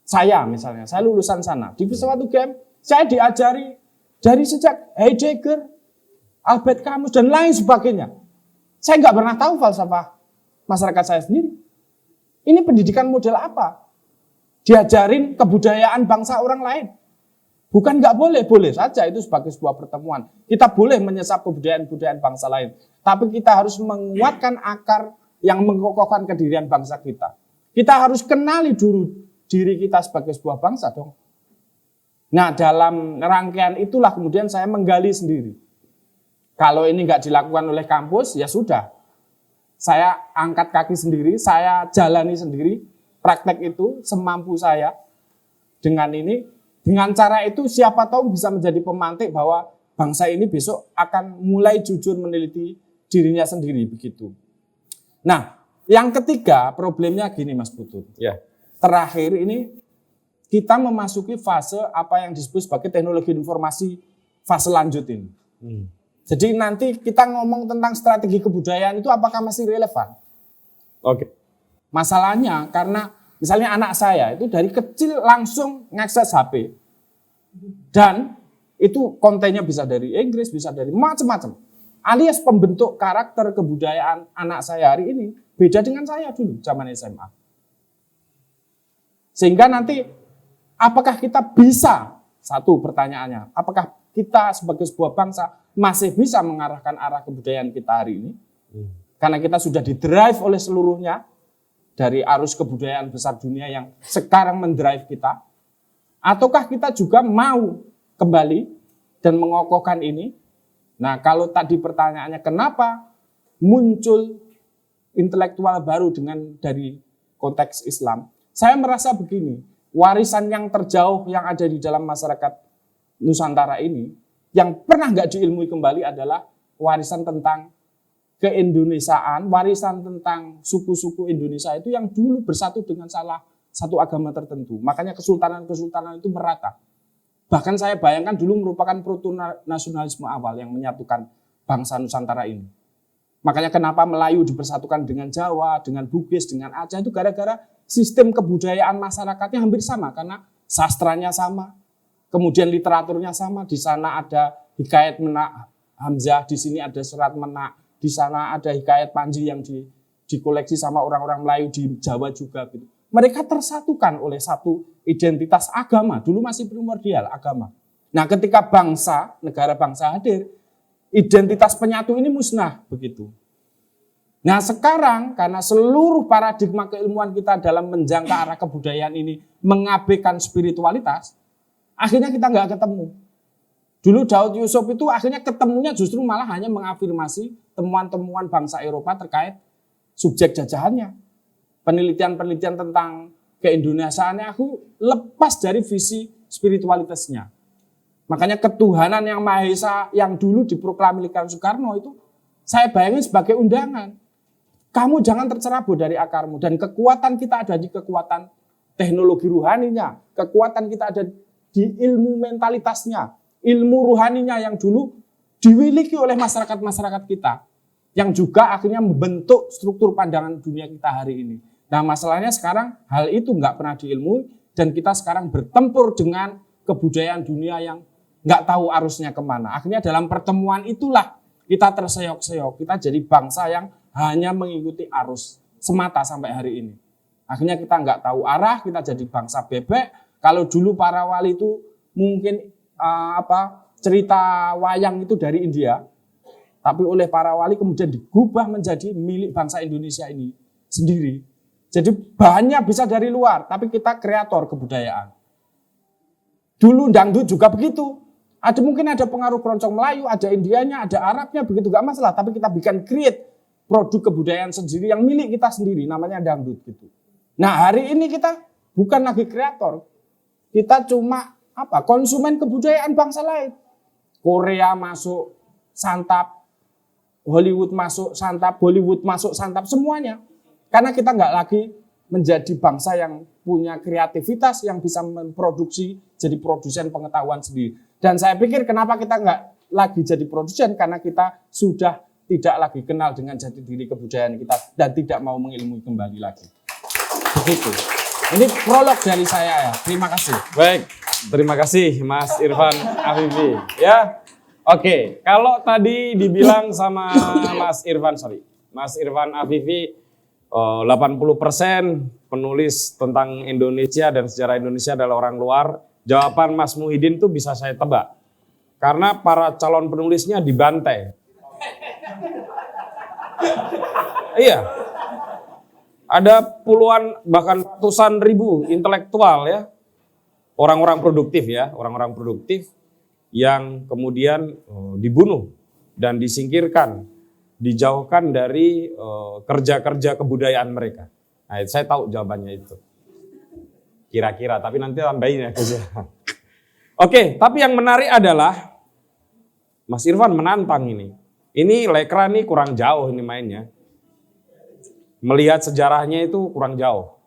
saya misalnya, saya lulusan sana, di filsafat UGM, saya diajari dari sejak Heidegger, Albert Camus, dan lain sebagainya. Saya nggak pernah tahu falsafah masyarakat saya sendiri. Ini pendidikan model apa? Diajarin kebudayaan bangsa orang lain. Bukan nggak boleh, boleh saja itu sebagai sebuah pertemuan. Kita boleh menyesap kebudayaan-budayaan bangsa lain. Tapi kita harus menguatkan akar yang mengokohkan kedirian bangsa kita. Kita harus kenali dulu diri kita sebagai sebuah bangsa dong. Nah dalam rangkaian itulah kemudian saya menggali sendiri. Kalau ini nggak dilakukan oleh kampus, ya sudah. Saya angkat kaki sendiri, saya jalani sendiri, praktek itu semampu saya. Dengan ini, dengan cara itu siapa tahu bisa menjadi pemantik bahwa bangsa ini besok akan mulai jujur meneliti dirinya sendiri, begitu. Nah, yang ketiga problemnya gini Mas Putut. Ya. Terakhir ini kita memasuki fase apa yang disebut sebagai teknologi informasi fase lanjut ini. Jadi nanti kita ngomong tentang strategi kebudayaan itu apakah masih relevan? Oke. Masalahnya karena misalnya anak saya itu dari kecil langsung ngakses HP. Dan itu kontennya bisa dari Inggris, bisa dari macam-macam. Alias pembentuk karakter kebudayaan anak saya hari ini beda dengan saya dulu zaman SMA. Sehingga nanti apakah kita bisa, satu pertanyaannya, apakah kita sebagai sebuah bangsa masih bisa mengarahkan arah kebudayaan kita hari ini? Karena kita sudah didrive oleh seluruhnya dari arus kebudayaan besar dunia yang sekarang mendrive kita. Ataukah kita juga mau kembali dan mengokohkan ini? Nah, kalau tadi pertanyaannya kenapa muncul intelektual baru dari konteks Islam, saya merasa begini, warisan yang terjauh yang ada di dalam masyarakat Nusantara ini, yang pernah nggak diilmui kembali adalah warisan tentang keindonesiaan, warisan tentang suku-suku Indonesia itu yang dulu bersatu dengan salah satu agama tertentu. Makanya kesultanan-kesultanan itu merata. Bahkan saya bayangkan dulu merupakan proto-nasionalisme awal yang menyatukan bangsa Nusantara ini. Makanya kenapa Melayu dipersatukan dengan Jawa, dengan Bugis, dengan Aceh, itu gara-gara sistem kebudayaan masyarakatnya hampir sama. Karena sastranya sama, kemudian literaturnya sama. Di sana ada hikayat Menak Hamzah, di sini ada serat Menak, di sana ada hikayat Panji yang dikoleksi sama orang-orang Melayu di Jawa juga. Gitu. Mereka tersatukan oleh satu identitas agama. Dulu masih primordial agama. Nah, ketika bangsa, negara bangsa hadir, identitas penyatu ini musnah begitu. Nah, sekarang karena seluruh paradigma keilmuan kita dalam menjangka arah kebudayaan ini mengabaikan spiritualitas, akhirnya kita nggak ketemu. Dulu Daud Yusuf itu akhirnya ketemunya justru malah hanya mengafirmasi temuan-temuan bangsa Eropa terkait subjek jajahannya. Penelitian-penelitian tentang keindonesiaannya aku lepas dari visi spiritualitasnya. Makanya ketuhanan yang Maha Esa yang dulu diproklamirkan Soekarno itu saya bayangin sebagai undangan. Kamu jangan tercerabut dari akarmu. Dan kekuatan kita ada di kekuatan teknologi ruhaninya. Kekuatan kita ada di ilmu mentalitasnya. Ilmu ruhaninya yang dulu dimiliki oleh masyarakat-masyarakat kita. Yang juga akhirnya membentuk struktur pandangan dunia kita hari ini. Nah, masalahnya sekarang hal itu nggak pernah diilmui. Dan kita sekarang bertempur dengan kebudayaan dunia yang nggak tahu arusnya kemana. Akhirnya dalam pertemuan itulah kita terseok-seok. Kita jadi bangsa yang hanya mengikuti arus semata sampai hari ini. Akhirnya kita nggak tahu arah, kita jadi bangsa bebek. Kalau dulu para wali itu mungkin cerita wayang itu dari India, tapi oleh para wali kemudian digubah menjadi milik bangsa Indonesia ini sendiri. Jadi banyak bisa dari luar, tapi kita kreator kebudayaan. Dulu dangdut juga begitu. Mungkin ada pengaruh keroncong Melayu, ada Indianya, ada Arabnya, begitu gak masalah. Tapi kita bikin create produk kebudayaan sendiri yang milik kita sendiri, namanya dangdut gitu. Nah, hari ini kita bukan lagi kreator. Kita cuma konsumen kebudayaan bangsa lain. Korea masuk santap, Hollywood masuk santap, Bollywood masuk santap, semuanya. Karena kita nggak lagi menjadi bangsa yang punya kreativitas, yang bisa memproduksi, jadi produsen pengetahuan sendiri. Dan saya pikir kenapa kita nggak lagi jadi produsen, karena kita sudah tidak lagi kenal dengan jati diri kebudayaan kita dan tidak mau mengilmui kembali lagi. Begitu. Ini prolog dari saya ya. Terima kasih. Baik, terima kasih Mas Irfan Afifi. Ya, oke. Kalau tadi dibilang sama Mas Irfan Afifi, 80% penulis tentang Indonesia dan sejarah Indonesia adalah orang luar. Jawaban Mas Muhyiddin itu bisa saya tebak. Karena para calon penulisnya dibantai. Iya. Ada puluhan bahkan ratusan ribu intelektual ya. Orang-orang produktif yang kemudian dibunuh dan disingkirkan, dijauhkan dari kerja-kerja kebudayaan mereka. Nah, saya tahu jawabannya itu. Kira-kira, tapi nanti tambahin ya. Oke, tapi yang menarik adalah Mas Irfan menantang ini. Ini Lekra nih kurang jauh ini mainnya. Melihat sejarahnya itu kurang jauh.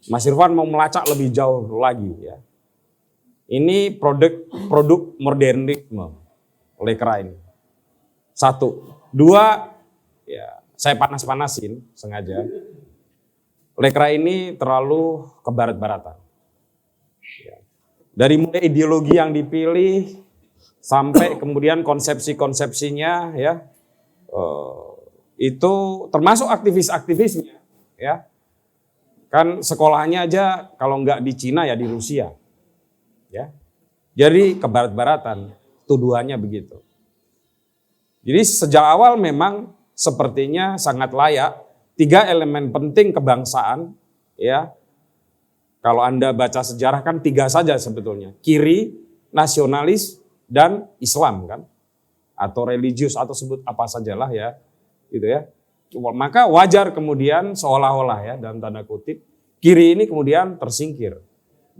Mas Irfan mau melacak lebih jauh lagi ya. Ini produk modernisme Lekra ini. 1. 2, ya saya panas-panasin sengaja. Lekra ini terlalu ke barat-baratan. Ya. Dari mulai ideologi yang dipilih sampai kemudian konsepsi-konsepsinya ya itu termasuk aktivis-aktivisnya ya. Kan sekolahnya aja kalau nggak di Cina ya di Rusia. Ya. Jadi ke barat-baratan tuduhannya begitu. Jadi sejak awal memang sepertinya sangat layak 3 elemen penting kebangsaan ya. Kalau Anda baca sejarah kan 3 saja sebetulnya. Kiri, nasionalis, dan Islam kan. Atau religius atau sebut apa sajalah ya. Gitu ya. Maka wajar kemudian seolah-olah ya dalam tanda kutip kiri ini kemudian tersingkir.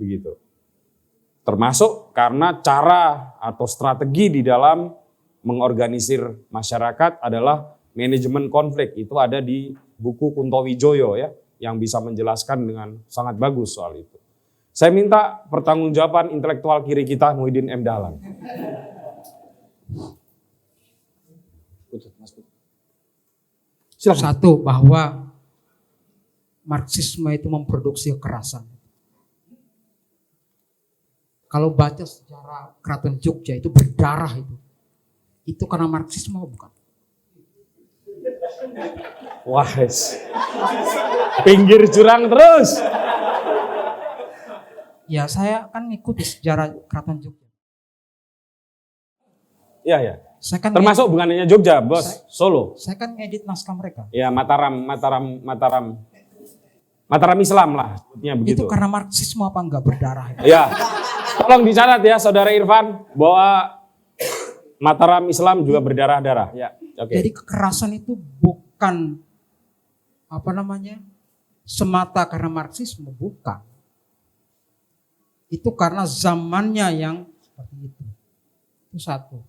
Begitu. Termasuk karena cara atau strategi di dalam mengorganisir masyarakat adalah manajemen konflik. Itu ada di buku Kunto Wijoyo ya, yang bisa menjelaskan dengan sangat bagus soal itu. Saya minta pertanggungjawaban intelektual kiri kita, Muhyiddin M. Dahlan. Silakan. Satu, bahwa Marxisme itu memproduksi kekerasan. Kalau baca sejarah Keraton Jogja itu berdarah itu. Itu karena Marxisme bukan? Wah, pinggir jurang terus. Ya saya kan ngikuti sejarah Keraton Jogja. Iya ya. Saya kan termasuk bukan hanya Jogja, Bos, Solo. Saya kan ngedit naskah mereka. Ya, Mataram Islam lah, sebutnya begitu. Itu karena Marxisme apa enggak berdarah? Ya, tolong dicatat ya, Saudara Irfan, bahwa Mataram Islam juga berdarah-darah. Ya, oke. Jadi kekerasan itu bukan semata karena Marxisme, bukan. Itu karena zamannya yang seperti itu. Itu satu.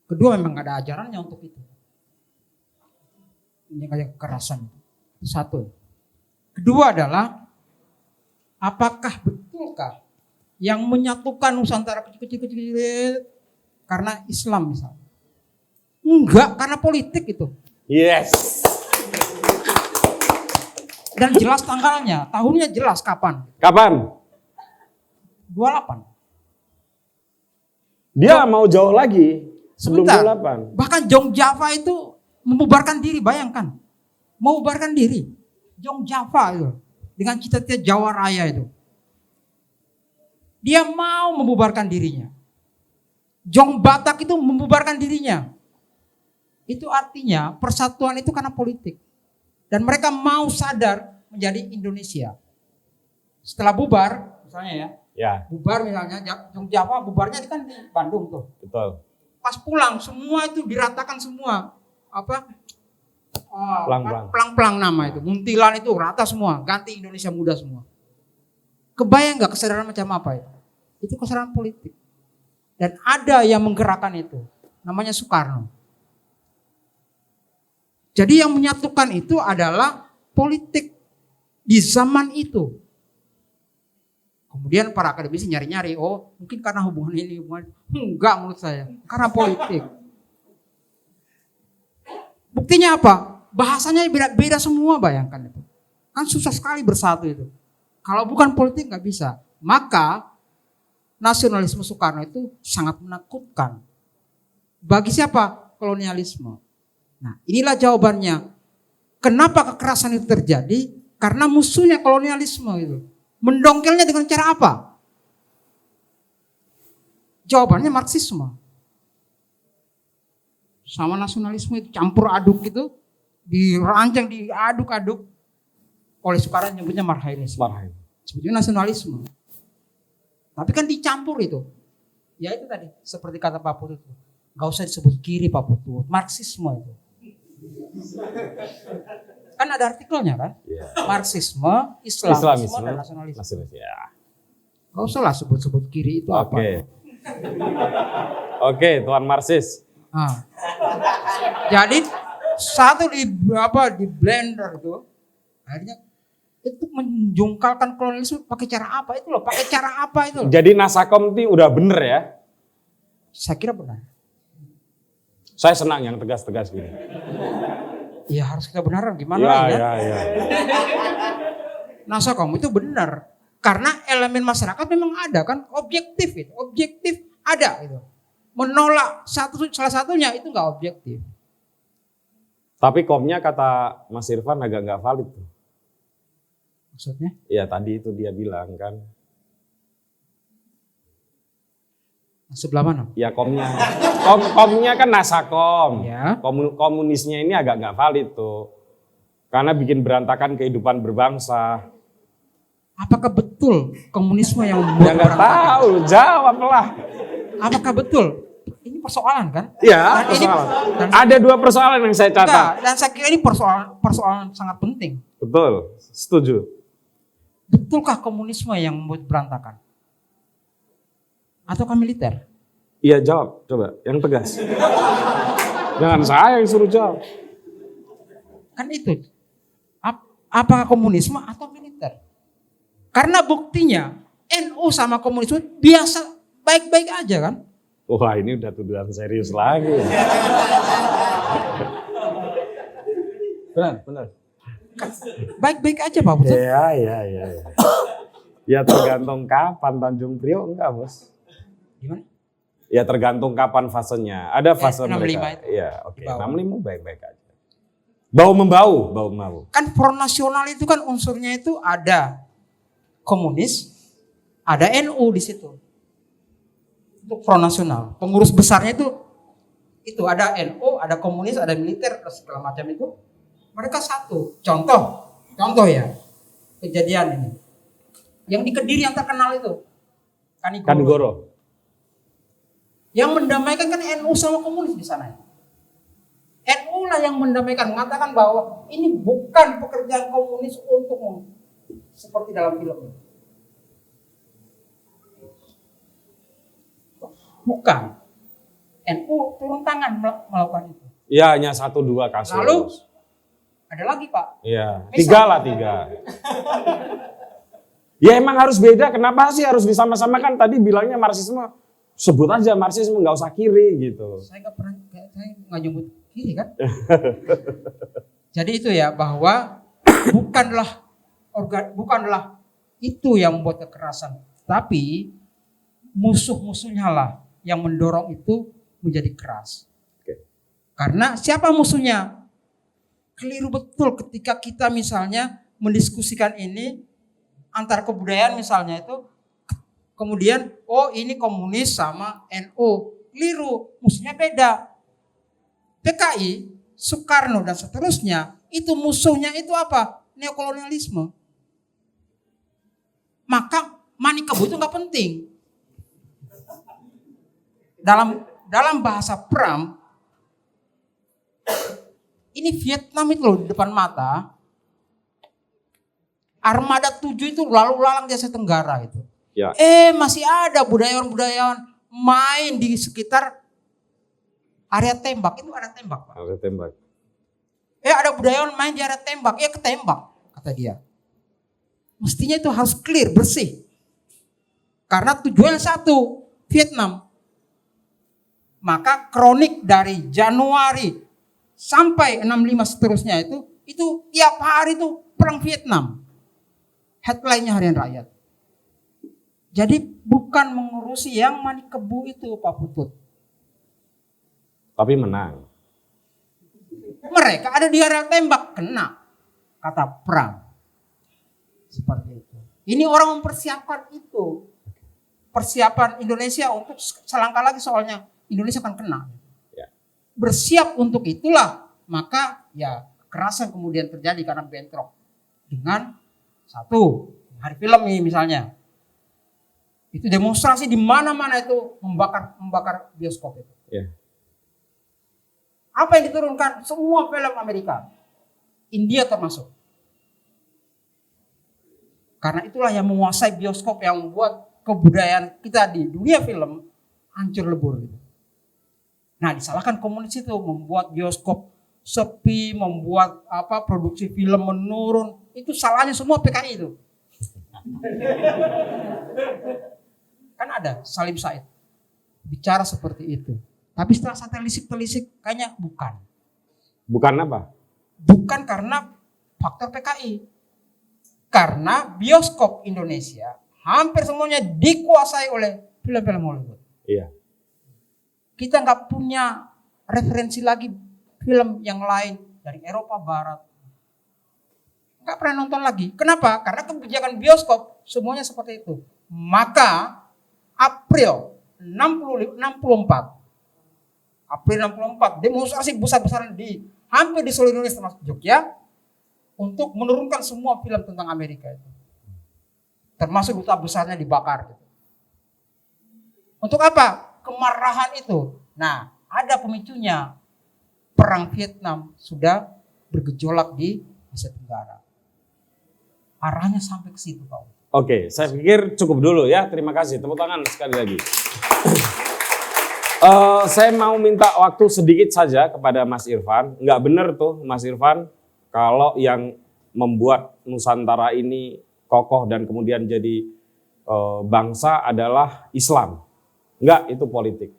Kedua, memang gak ada ajarannya untuk itu. Ini kayak kekerasan. Itu satu. Kedua adalah, apakah betulkah yang menyatukan Nusantara kecil-kecil karena Islam misalnya? Enggak, karena politik itu. Yes. Dan jelas tanggalnya, tahunnya jelas kapan. Kapan? 28. Dia mau jauh lagi. Sebelum 28. Bahkan Jong Java itu membubarkan diri, bayangkan. Membubarkan diri. Jong Java itu. Dengan cita-cita Jawa Raya itu. Dia mau membubarkan dirinya. Jong Batak itu membubarkan dirinya. Itu artinya persatuan itu karena politik. Dan mereka mau sadar menjadi Indonesia. Setelah bubar, misalnya ya. Bubar misalnya, Jong Java bubarnya kan di Bandung tuh. Betul. Pas pulang semua itu diratakan semua. Pelang-pelang nama itu. Muntilan itu rata semua. Ganti Indonesia Muda semua. Kebayang gak kesadaran macam apa itu? Itu kesadaran politik. Dan ada yang menggerakkan itu. Namanya Soekarno. Jadi yang menyatukan itu adalah politik di zaman itu. Kemudian para akademisi nyari-nyari, mungkin karena hubungan ini, enggak menurut saya, karena politik. Buktinya apa? Bahasanya beda semua, bayangkan itu. Kan susah sekali bersatu itu. Kalau bukan politik nggak bisa. Maka nasionalisme Soekarno itu sangat menakutkan. Bagi siapa? Kolonialisme. Nah, inilah jawabannya. Kenapa kekerasan itu terjadi? Karena musuhnya kolonialisme itu. Mendongkelnya dengan cara apa? Jawabannya Marxisme. Sama nasionalisme itu campur aduk gitu, dirancang, diaduk-aduk. Oleh Soekarno nyebutnya Marxisme. Sebetulnya nasionalisme. Tapi kan dicampur itu. Ya itu tadi, seperti kata Pak Putut. Gak usah disebut kiri Pak Putut, Marxisme itu. Kan ada artikelnya kan? Yeah. Marxisme, Islamisme dan nasionalisme. Ya. Gak usah lah sebut-sebut kiri itu apa. Oke, Tuan Marxis. Jadi satu di blender itu, akhirnya itu menjungkalkan kolonialisme pakai cara apa itu loh? Pakai cara apa itu loh? Jadi Nasakom itu udah bener ya? Saya kira benar. Saya senang yang tegas-tegas gini. Ya harus kita benaran gimana ya, lagi ya? Ya. Nasakom itu benar. Karena elemen masyarakat memang ada kan, objektif itu, objektif ada itu. Menolak salah satunya itu nggak objektif. Tapi komnya kata Mas Irfan agak nggak valid tuh. Maksudnya? Ya tadi itu dia bilang kan. Sebelah mana? Ya komnya. Komnya kan Nasakom. Ya. Komunisnya ini agak nggak valid tuh. Karena bikin berantakan kehidupan berbangsa. Apakah betul komunisme yang Ya membuat nggak berantakan? tahu, jawablah. Apakah betul? Ini persoalan kan? Ya, Dan ini- persoalan. dan- Ada 2 persoalan yang saya Enggak, catat. dan saya kira ini persoalan sangat penting. Betul, setuju. Betulkah komunisme yang membuat berantakan? Ataukah militer? Iya jawab, coba yang tegas. Jangan saya yang suruh jawab. Kan itu. Apakah komunisme atau militer? Karena buktinya NU sama komunisme biasa baik-baik aja kan? Wah ini udah tuduhan serius lagi. Benar. Baik-baik aja Pak Putut. Iya. Ya tergantung kapan Tanjung Priok enggak bos. Gimana? Ya tergantung kapan fasenya. Ada fase 65 mereka. itu. Iya oke. Di bawah. 65 baik-baik aja. Bau membau. Kan Front Nasional itu kan unsurnya itu ada komunis, ada NU di situ. Untuk Front Nasional. Pengurus besarnya itu ada NU, ada komunis, ada militer, segala macam itu. Mereka satu. Contoh ya. Kejadian ini. Yang di Kediri yang terkenal itu. Kanigoro. Yang mendamaikan kan NU sama komunis di sana. NU lah yang mendamaikan, mengatakan bahwa ini bukan pekerjaan komunis untuk seperti dalam film. Bukan. NU turun tangan melakukan itu. Ya hanya 1-2 kasus. Lalu ada lagi Pak. Iya, Misal- 3. Ya emang harus beda. Kenapa sih harus disama-samakan? Tadi bilangnya Marxisme. Sebut aja Marxisme, nggak usah kiri gitu. Saya nggak nyebut kiri kan. Jadi itu ya bahwa bukanlah itu yang membuat kekerasan, tapi musuh-musuhnya lah yang mendorong itu menjadi keras. Oke. Karena siapa musuhnya? Keliru betul ketika kita misalnya mendiskusikan ini antar kebudayaan misalnya itu, kemudian oh ini komunis sama NU, keliru, musuhnya beda. PKI, Soekarno dan seterusnya itu musuhnya itu apa? Neokolonialisme. Maka Manikebu itu nggak penting. Dalam bahasa perang, ini Vietnam itu loh di depan mata. Armada 7 itu lalu lalang di Asia Tenggara itu. Ya. Masih ada budayawan-budayawan main di sekitar area tembak. Itu ada tembak, Pak. Harus tembak. Ada budayawan main di area tembak. Ketembak, kata dia. Mestinya itu harus clear, bersih. Karena tujuan satu, Vietnam. Maka kronik dari Januari sampai 65 seterusnya itu tiap hari itu perang Vietnam. Headline-nya Harian Rakyat. Jadi bukan mengurusi yang Manikebu itu Pak Putut. Tapi menang. Mereka ada di area tembak, kena kata perang. Seperti itu. Ini orang mempersiapkan itu. Persiapan Indonesia untuk selangkah lagi soalnya Indonesia akan kena. Ya. Bersiap untuk itulah, maka ya kekerasan kemudian terjadi karena bentrok dengan satu hari film nih misalnya. Itu demonstrasi di mana-mana itu membakar bioskop itu. Ya. Apa yang diturunkan? Semua film Amerika. India termasuk. Karena itulah yang menguasai bioskop yang membuat kebudayaan kita di dunia film hancur lebur gitu. Nah, disalahkan komunis itu membuat bioskop sepi, membuat produksi film menurun. Itu salahnya semua PKI itu. Kan ada Salim Said bicara seperti itu. Tapi setelah saya telisik kayaknya bukan. Bukan apa? Bukan karena faktor PKI. Karena bioskop Indonesia hampir semuanya dikuasai oleh film-film Hollywood. Iya. Kita nggak punya referensi lagi film yang lain dari Eropa Barat. Nggak pernah nonton lagi. Kenapa? Karena kebijakan bioskop semuanya seperti itu. Maka April 64 demonstrasi besar-besaran hampir di seluruh Indonesia termasuk Jogja untuk menurunkan semua film tentang Amerika itu. Termasuk duta besarnya dibakar. Untuk apa? Kemarahan itu. Nah, ada pemicunya. Perang Vietnam sudah bergejolak di Asia Tenggara. Arahnya sampai ke situ, Pak. Oke, saya pikir cukup dulu ya. Terima kasih. Tepuk tangan sekali lagi. Saya mau minta waktu sedikit saja kepada Mas Irfan. Nggak benar tuh Mas Irfan, kalau yang membuat Nusantara ini kokoh dan kemudian jadi bangsa adalah Islam. Enggak, itu politik.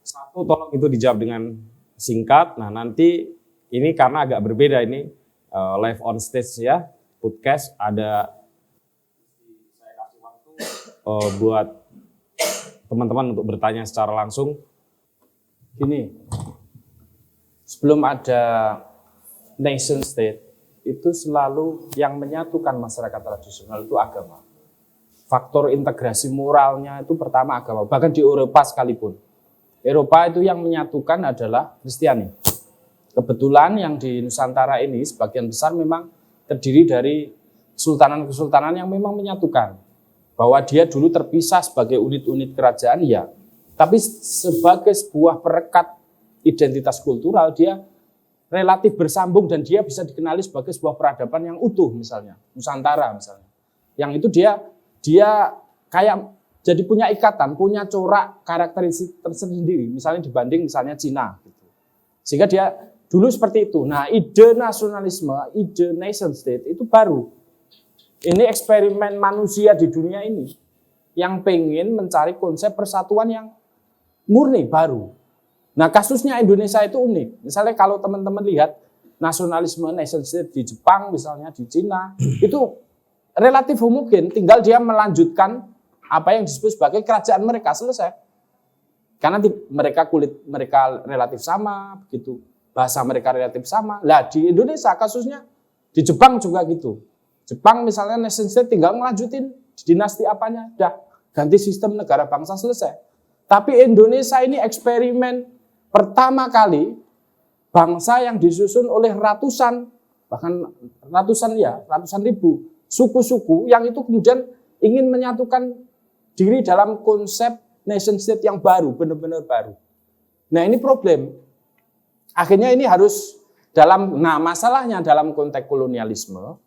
Satu, tolong itu dijawab dengan singkat. Nah, nanti ini karena agak berbeda ini live on stage ya, podcast, ada saya kasih waktu buat teman-teman untuk bertanya secara langsung. Gini, sebelum ada nation state, itu selalu yang menyatukan masyarakat tradisional itu agama. Faktor integrasi moralnya itu pertama agama, bahkan di Eropa sekalipun. Eropa itu yang menyatukan adalah Kristiani. Kebetulan yang di Nusantara ini sebagian besar memang terdiri dari kesultanan-kesultanan yang memang menyatukan. Bahwa dia dulu terpisah sebagai unit-unit kerajaan, ya. Tapi sebagai sebuah perekat identitas kultural, dia relatif bersambung dan dia bisa dikenali sebagai sebuah peradaban yang utuh misalnya. Nusantara misalnya. Yang itu dia kayak jadi punya ikatan, punya corak karakteristik tersendiri, misalnya dibanding misalnya Cina. Gitu. Sehingga dia dulu seperti itu. Nah, ide nasionalisme, ide nation state itu baru. Ini eksperimen manusia di dunia ini yang pengen mencari konsep persatuan yang murni, baru. Nah, kasusnya Indonesia itu unik. Misalnya kalau teman-teman lihat nasionalisme nation state di Jepang, misalnya di Cina, itu relatif homogen, tinggal dia melanjutkan apa yang disebut sebagai kerajaan mereka, selesai. Karena mereka kulit mereka relatif sama, begitu. Bahasa mereka relatif sama. Lah di Indonesia kasusnya, di Jepang juga gitu. Jepang misalnya nation state tinggal melanjutin dinasti apanya, dah ganti sistem negara bangsa, selesai. Tapi Indonesia ini eksperimen pertama kali bangsa yang disusun oleh ratusan, bahkan ratusan ribu suku-suku yang itu kemudian ingin menyatukan diri dalam konsep nation state yang baru, benar-benar baru. Nah, ini problem. Akhirnya ini harus masalahnya dalam konteks kolonialisme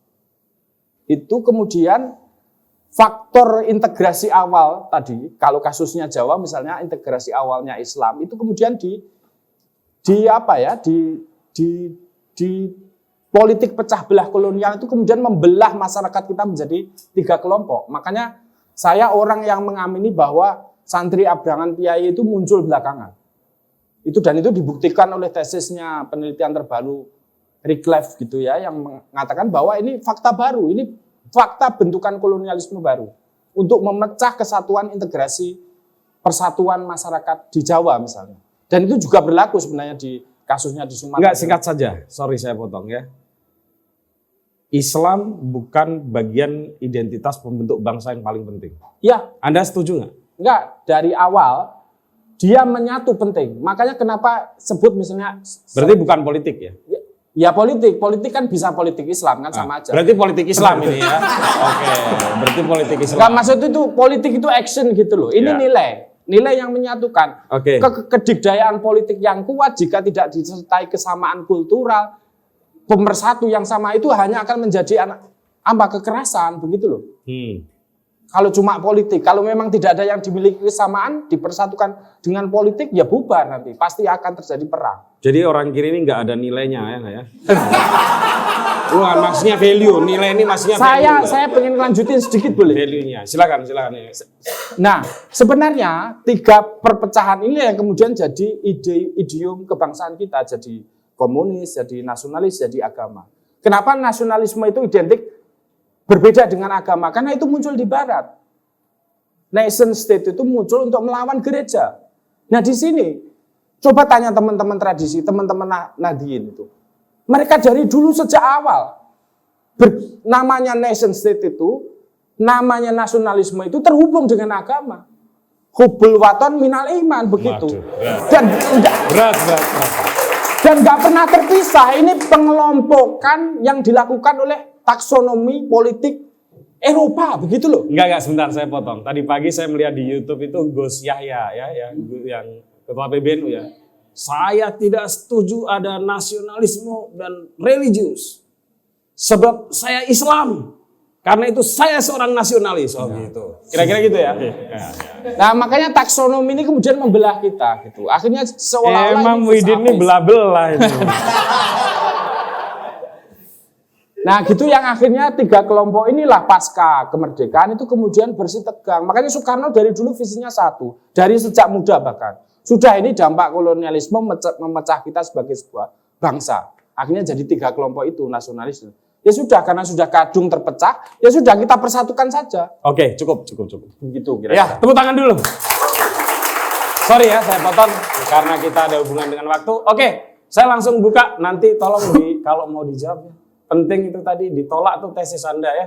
itu kemudian faktor integrasi awal tadi, kalau kasusnya Jawa misalnya integrasi awalnya Islam itu kemudian di politik pecah belah kolonial itu kemudian membelah masyarakat kita menjadi 3 kelompok. Makanya saya orang yang mengamini bahwa santri abrangan Piai itu muncul belakangan. Itu dibuktikan oleh tesisnya penelitian terbaru Rickliff gitu ya, yang mengatakan bahwa ini fakta baru, ini fakta bentukan kolonialisme baru untuk memecah kesatuan integrasi persatuan masyarakat di Jawa misalnya. Dan itu juga berlaku sebenarnya di kasusnya di Sumatera. Enggak, singkat saja. Sorry saya potong ya. Islam bukan bagian identitas pembentuk bangsa yang paling penting. Ya. Anda setuju nggak? Enggak, dari awal dia menyatu penting. Makanya kenapa sebut misalnya... Berarti bukan politik ya? Ya politik kan bisa politik Islam kan sama aja. Berarti politik Islam ini ya? Oke, berarti politik Islam. Enggak, maksud itu politik itu action gitu loh. Ini nilai yang menyatukan. Oke. Kedikdayaan politik yang kuat jika tidak disertai kesamaan kultural, pemersatu yang sama itu hanya akan menjadi kekerasan begitu loh. Kalau cuma politik, kalau memang tidak ada yang dimiliki kesamaan, dipersatukan dengan politik, ya bubar nanti. Pasti akan terjadi perang. Jadi orang kiri ini nggak ada nilainya ya nggak ya? Wah, maksudnya value, nilai ini maksudnya value. Saya pengen lanjutin sedikit boleh? Value-nya, silakan. Nah, sebenarnya 3 perpecahan ini yang kemudian jadi idiom kebangsaan kita, jadi komunis, jadi nasionalis, jadi agama. Kenapa nasionalisme itu identik berbeda dengan agama, karena itu muncul di barat. Nation state itu muncul untuk melawan gereja. Nah di sini, coba tanya teman-teman tradisi, teman-teman Nahdien itu. Mereka dari dulu sejak awal, namanya nation state itu, namanya nasionalisme itu terhubung dengan agama. Hubul waton minal iman, begitu. Berat. Dan nggak pernah terpisah. Ini pengelompokan yang dilakukan oleh taksonomi politik Eropa, begitu loh. Enggak, sebentar saya potong. Tadi pagi saya melihat di YouTube itu Gus Yahya ya, yang ketua PBNU ya. Saya tidak setuju ada nasionalisme dan religius. Sebab saya Islam. Karena itu saya seorang nasionalis. Oh gitu. Kira-kira gitu ya. Nah, makanya taksonomi ini kemudian membelah kita gitu. Akhirnya seolah-olah Emang Muhyiddin ini belah-belah ini. Nah gitu yang akhirnya 3 kelompok inilah pasca kemerdekaan itu kemudian bersih tegang. Makanya Soekarno dari dulu visinya satu. Dari sejak muda bahkan. Sudah ini dampak kolonialisme memecah kita sebagai sebuah bangsa. Akhirnya jadi 3 kelompok itu nasionalis. Ya sudah, karena sudah kadung terpecah, ya sudah kita persatukan saja. Oke, cukup. Begitu kira-kira. Ya, tepuk tangan dulu. Sorry ya, saya potong karena kita ada hubungan dengan waktu. Oke, saya langsung buka. Nanti tolong kalau mau dijawab ya. Penting itu tadi ditolak tuh tesis Anda ya.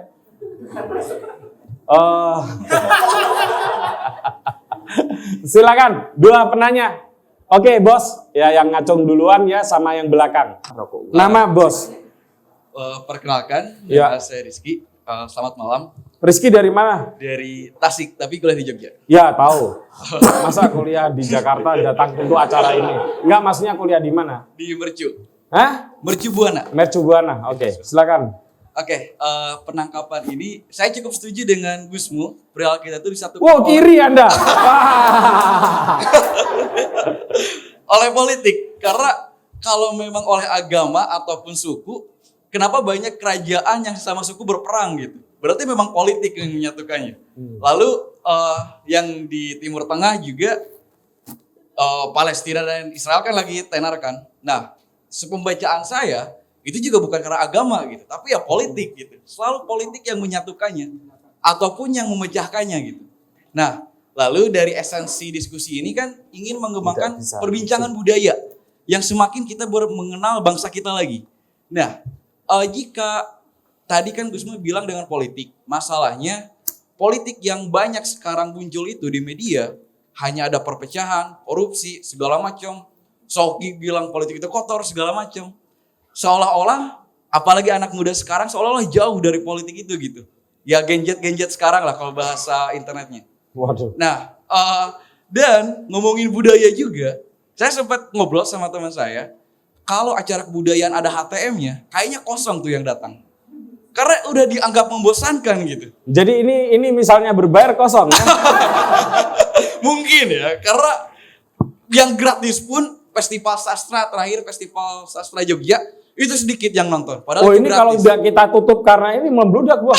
Silakan 2 penanya. Oke, Bos. Ya yang ngacung duluan ya sama yang belakang. Nama Bos. Perkenalkan, Ya. saya Rizky. Selamat malam. Rizky dari mana? Dari Tasik, tapi kuliah di Jogja. Ya, tahu. Masa kuliah di Jakarta datang untuk acara ini? Enggak, maksudnya kuliah di mana? Di Mercu. Hah? Mercu Buana. Mercu Buana. Oke, silakan. Oke, penangkapan ini saya cukup setuju dengan Gusmu. Perihal kita tuh disatukan Wow, kiri Anda. oleh politik. Karena kalau memang oleh agama ataupun suku, kenapa banyak kerajaan yang sama suku berperang gitu? Berarti memang politik yang menyatukannya. Lalu yang di Timur Tengah juga Palestina dan Israel kan lagi tenar kan. Nah, sepembacaan saya itu juga bukan karena agama gitu, tapi ya politik gitu. Selalu politik yang menyatukannya ataupun yang memecahkannya gitu. Nah, lalu dari esensi diskusi ini kan ingin mengembangkan perbincangan budaya yang semakin kita mengenal bangsa kita lagi. Nah, jika tadi kan Gusmu bilang dengan politik, masalahnya politik yang banyak sekarang muncul itu di media hanya ada perpecahan, korupsi, segala macam. Soki bilang politik itu kotor, segala macam. Seolah-olah, apalagi anak muda sekarang seolah-olah jauh dari politik itu gitu. Ya genjet-genjet sekarang lah kalau bahasa internetnya. Waduh. Nah, dan ngomongin budaya juga, saya sempat ngobrol sama teman saya, kalau acara kebudayaan ada HTM-nya, kayaknya kosong tuh yang datang. Karena udah dianggap membosankan gitu. Jadi ini misalnya berbayar kosong ya? Mungkin ya, karena yang gratis pun festival sastra terakhir, festival sastra Jogja, itu sedikit yang nonton. Padahal Oh itu ini gratis. kalau udah kita tutup karena ini membludak gua.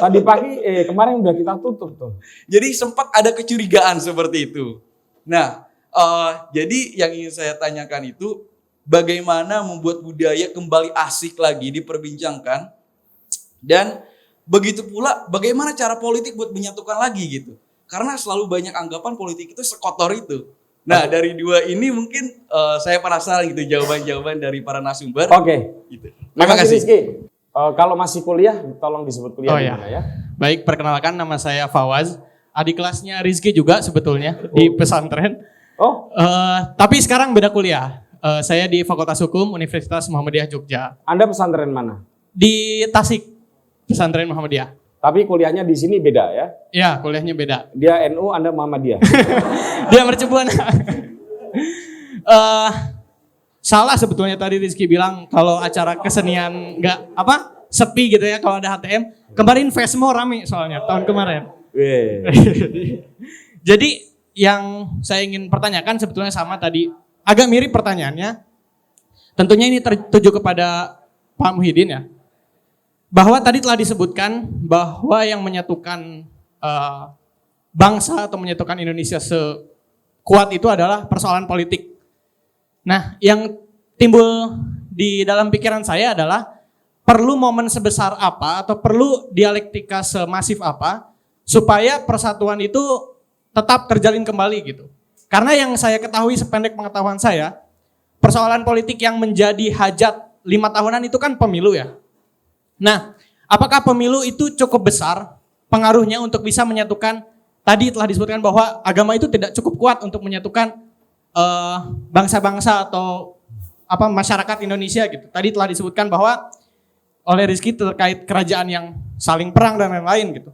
Tadi pagi, kemarin udah kita tutup tuh. Jadi sempat ada kecurigaan seperti itu. Nah, jadi yang ingin saya tanyakan itu, bagaimana membuat budaya kembali asik lagi diperbincangkan, dan begitu pula bagaimana cara politik buat menyatukan lagi gitu. Karena selalu banyak anggapan politik itu sekotor itu. Nah, dari 2 ini mungkin saya penasaran gitu jawaban-jawaban dari para narasumber. Oke. Gitu. Terima kasih Rizky. Kalau masih kuliah, tolong disebut kuliah di mana ya. Baik, perkenalkan nama saya Fawaz. Adik kelasnya Rizky juga sebetulnya di pesantren. Oh, Tapi sekarang beda kuliah. Saya di Fakultas Hukum Universitas Muhammadiyah Jogja. Anda pesantren mana? Di Tasik, pesantren Muhammadiyah. Tapi kuliahnya di sini beda ya? Ya, kuliahnya beda. Dia NU, Anda Muhammadiyah. Dia Mercu Buana. Salah sebetulnya tadi Rizky bilang kalau acara kesenian sepi gitu ya kalau ada HTM. Kemarin Vesmo rame soalnya tahun kemarin. Jadi yang saya ingin pertanyakan sebetulnya sama tadi, agak mirip pertanyaannya. Tentunya ini tertuju kepada Pak Muhyiddin ya. Bahwa tadi telah disebutkan bahwa yang menyatukan bangsa atau menyatukan Indonesia sekuat itu adalah persoalan politik. Nah, yang timbul di dalam pikiran saya adalah perlu momen sebesar apa atau perlu dialektika semasif apa supaya persatuan itu tetap terjalin kembali gitu. Karena yang saya ketahui sependek pengetahuan saya, persoalan politik yang menjadi hajat 5 tahunan itu kan pemilu ya. Nah, apakah pemilu itu cukup besar pengaruhnya untuk bisa menyatukan, tadi telah disebutkan bahwa agama itu tidak cukup kuat untuk menyatukan bangsa-bangsa atau masyarakat Indonesia gitu. Tadi telah disebutkan bahwa oleh Rizky terkait kerajaan yang saling perang dan lain-lain gitu.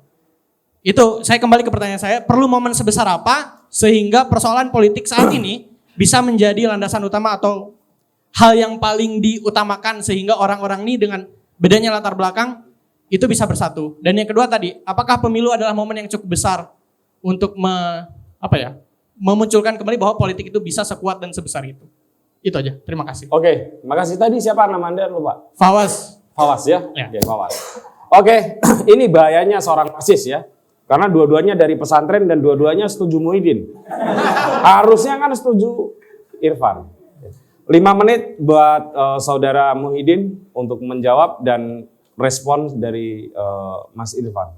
Itu saya kembali ke pertanyaan saya, perlu momen sebesar apa sehingga persoalan politik saat ini bisa menjadi landasan utama atau hal yang paling diutamakan sehingga orang-orang ini dengan bedanya latar belakang itu bisa bersatu. Dan yang kedua tadi, apakah pemilu adalah momen yang cukup besar untuk memunculkan kembali bahwa politik itu bisa sekuat dan sebesar itu. Itu aja. Terima kasih. Oke, makasih. Tadi siapa nama Anda lupa? Fawaz. Fawaz ya? Ya. Oke, Fawaz. Oke, ini bahayanya seorang Marxis ya. Karena dua-duanya dari pesantren dan dua-duanya setuju Muhyiddin. Harusnya kan setuju Irfan. 5 menit buat saudara Muhyiddin untuk menjawab dan respon dari Mas Irfan.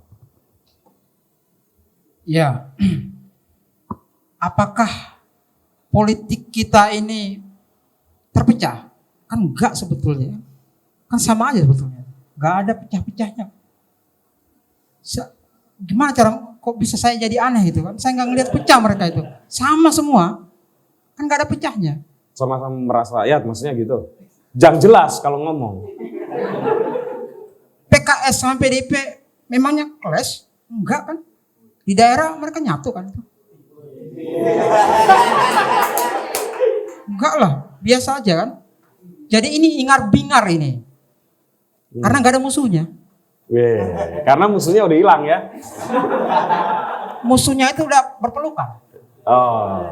Ya, apakah politik kita ini terpecah? Kan enggak sebetulnya. Kan sama aja sebetulnya. Enggak ada pecah-pecahnya. Gimana cara, kok bisa saya jadi aneh gitu kan? Saya nggak ngelihat pecah mereka itu. Sama semua. Kan nggak ada pecahnya. Sama-sama meras rakyat maksudnya gitu. Jangan jelas kalau ngomong. PKS sama PDIP memangnya clash? Enggak kan? Di daerah mereka nyatu kan? Enggak lah, biasa aja kan? Jadi ini ingar-bingar ini. Karena nggak ada musuhnya. Weh, karena musuhnya udah hilang ya. Musuhnya itu udah berpelukan. Oh.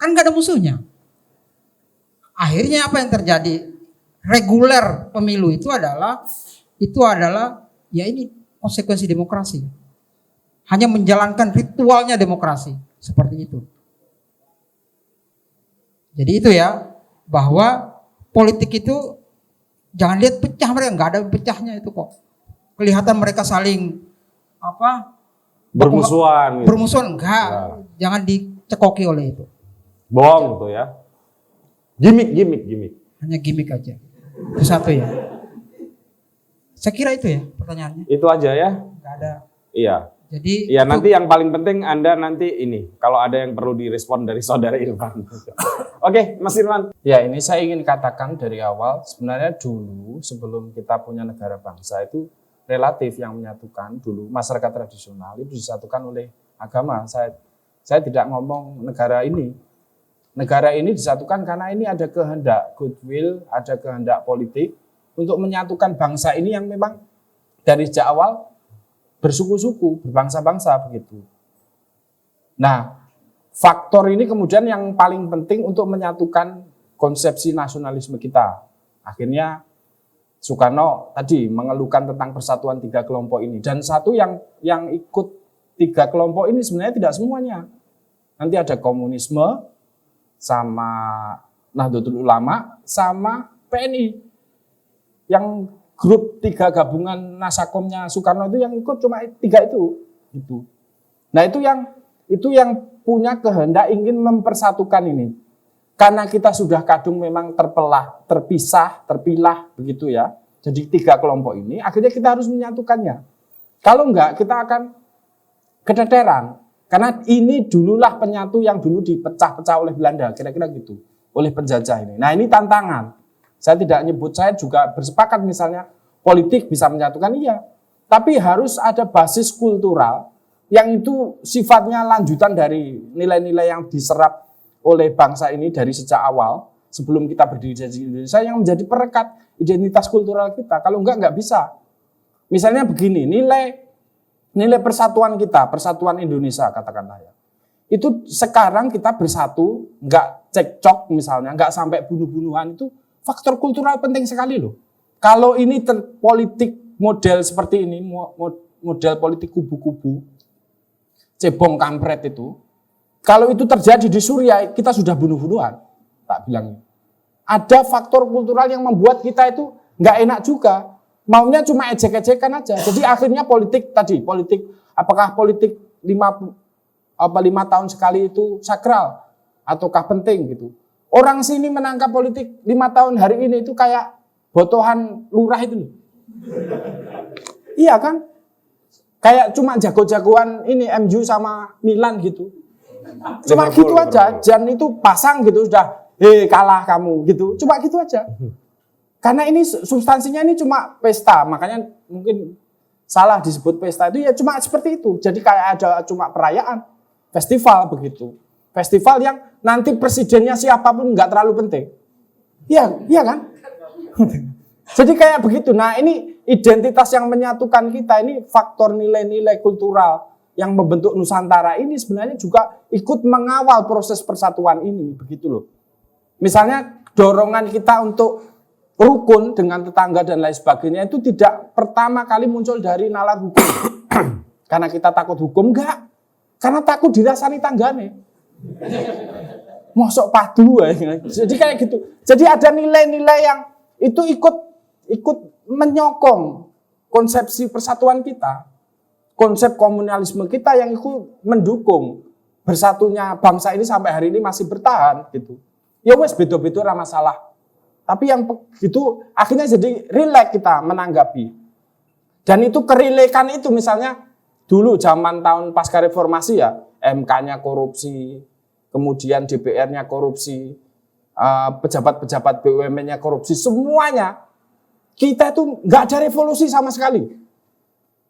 Kan nggak ada musuhnya. Akhirnya apa yang terjadi? Reguler pemilu itu adalah ya ini konsekuensi demokrasi. Hanya menjalankan ritualnya demokrasi seperti itu. Jadi itu ya, bahwa politik itu jangan lihat pecah, mereka nggak ada pecahnya itu kok. Kelihatan mereka saling Bermusuhan. Gitu. Bermusuhan enggak, Ya. jangan dicekoki oleh itu. Bohong tuh ya. Gimik. Hanya gimmick aja. Itu satu ya. Saya kira itu ya pertanyaannya. Itu aja ya. Enggak ada. Iya. Jadi Iya, nanti yang paling penting Anda nanti ini, kalau ada yang perlu direspon dari saudara Irfan. Oke, Mas Irfan. Ya, ini saya ingin katakan dari awal, sebenarnya dulu sebelum kita punya negara bangsa itu relatif yang menyatukan dulu masyarakat tradisional itu disatukan oleh agama. Saya tidak ngomong negara ini. Negara ini disatukan karena ini ada kehendak goodwill, ada kehendak politik untuk menyatukan bangsa ini yang memang dari sejak awal bersuku-suku, berbangsa-bangsa begitu. Nah, faktor ini kemudian yang paling penting untuk menyatukan konsepsi nasionalisme kita. Akhirnya Soekarno tadi mengeluhkan tentang persatuan 3 kelompok ini. Dan satu yang ikut 3 kelompok ini sebenarnya tidak semuanya. Nanti ada komunisme, sama Nahdlatul Ulama, sama PNI. Yang grup 3 gabungan Nasakomnya Soekarno itu yang ikut cuma 3 itu. Gitu. Nah itu yang punya kehendak ingin mempersatukan ini. Karena kita sudah kadung memang terpisah, terpilah begitu ya. Jadi 3 kelompok ini, akhirnya kita harus menyatukannya. Kalau enggak, kita akan keteteran. Karena ini dululah penyatu yang dulu dipecah-pecah oleh Belanda, kira-kira gitu. Oleh penjajah ini. Nah ini tantangan. Saya tidak nyebut, saya juga bersepakat misalnya politik bisa menyatukan, iya. Tapi harus ada basis kultural yang itu sifatnya lanjutan dari nilai-nilai yang diserap oleh bangsa ini dari sejak awal sebelum kita berdiri di Indonesia yang menjadi perekat identitas kultural kita. Kalau enggak bisa. Misalnya begini, nilai persatuan kita, persatuan Indonesia katakanlah ya. Itu sekarang kita bersatu, enggak cekcok misalnya, enggak sampai bunuh-bunuhan, itu faktor kultural penting sekali loh. Kalau ini politik model seperti ini, model politik kubu-kubu, cebong kampret itu, kalau itu terjadi di Suriah, kita sudah bunuh-bunuhan, tak bilang. Ada faktor kultural yang membuat kita itu nggak enak juga. maunya cuma ejek-ejekan aja. Jadi akhirnya politik, apakah politik 5 tahun sekali itu sakral ataukah penting gitu. Orang sini menangkap politik 5 tahun hari ini itu kayak botohan lurah itu. Iya kan? Kayak cuma jago-jagoan ini MU sama Milan gitu. Cuma gitu aja, Jan itu pasang gitu sudah, kalah kamu gitu. Cuma gitu aja. Karena ini substansinya ini cuma pesta, makanya mungkin salah disebut pesta itu ya cuma seperti itu. Jadi kayak ada cuma perayaan, festival begitu. Festival yang nanti presidennya siapapun nggak terlalu penting. Iya kan? Jadi kayak begitu. Nah ini identitas yang menyatukan kita ini faktor nilai-nilai kultural yang membentuk Nusantara ini sebenarnya juga ikut mengawal proses persatuan ini, begitu loh. Misalnya dorongan kita untuk rukun dengan tetangga dan lain sebagainya itu tidak pertama kali muncul dari nalar hukum. Karena kita takut hukum, enggak. Karena takut dirasani tanggane. Mosok padu ya. Jadi kayak gitu. Jadi ada nilai-nilai yang itu ikut menyokong konsepsi persatuan kita. Konsep komunalisme kita yang ikut mendukung bersatunya bangsa ini sampai hari ini masih bertahan gitu. Ya wes beda-beda ora masalah. Tapi yang begitu akhirnya jadi rileks kita menanggapi. Dan itu kerilekan itu misalnya dulu zaman tahun pasca reformasi ya, MK-nya korupsi, kemudian DPR-nya korupsi, pejabat-pejabat BUMN-nya korupsi, semuanya kita itu nggak ada revolusi sama sekali.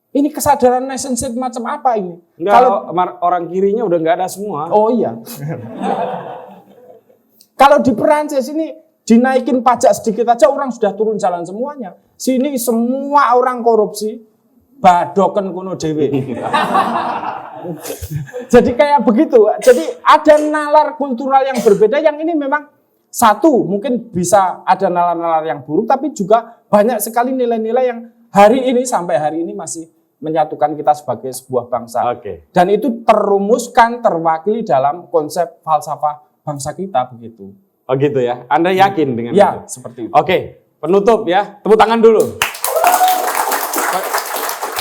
Ini kesadaran nation state macam apa ini? Enggak, Kalau orang kirinya udah nggak ada semua. oh iya. Kalau di Perancis ini dinaikin pajak sedikit aja orang sudah turun jalan semuanya. Sini semua orang korupsi, badoken kuno dewe. Jadi kayak begitu. Jadi ada nalar kultural yang berbeda yang ini memang satu mungkin bisa ada nalar-nalar yang buruk, tapi juga banyak sekali nilai-nilai yang hari ini sampai hari ini masih menyatukan kita sebagai sebuah bangsa. Oke. Dan itu terrumuskan, terwakili dalam konsep falsafah bangsa kita begitu. Oh gitu ya. Anda yakin dengan Ya, itu? seperti itu. Oke, penutup ya. Tepuk tangan dulu.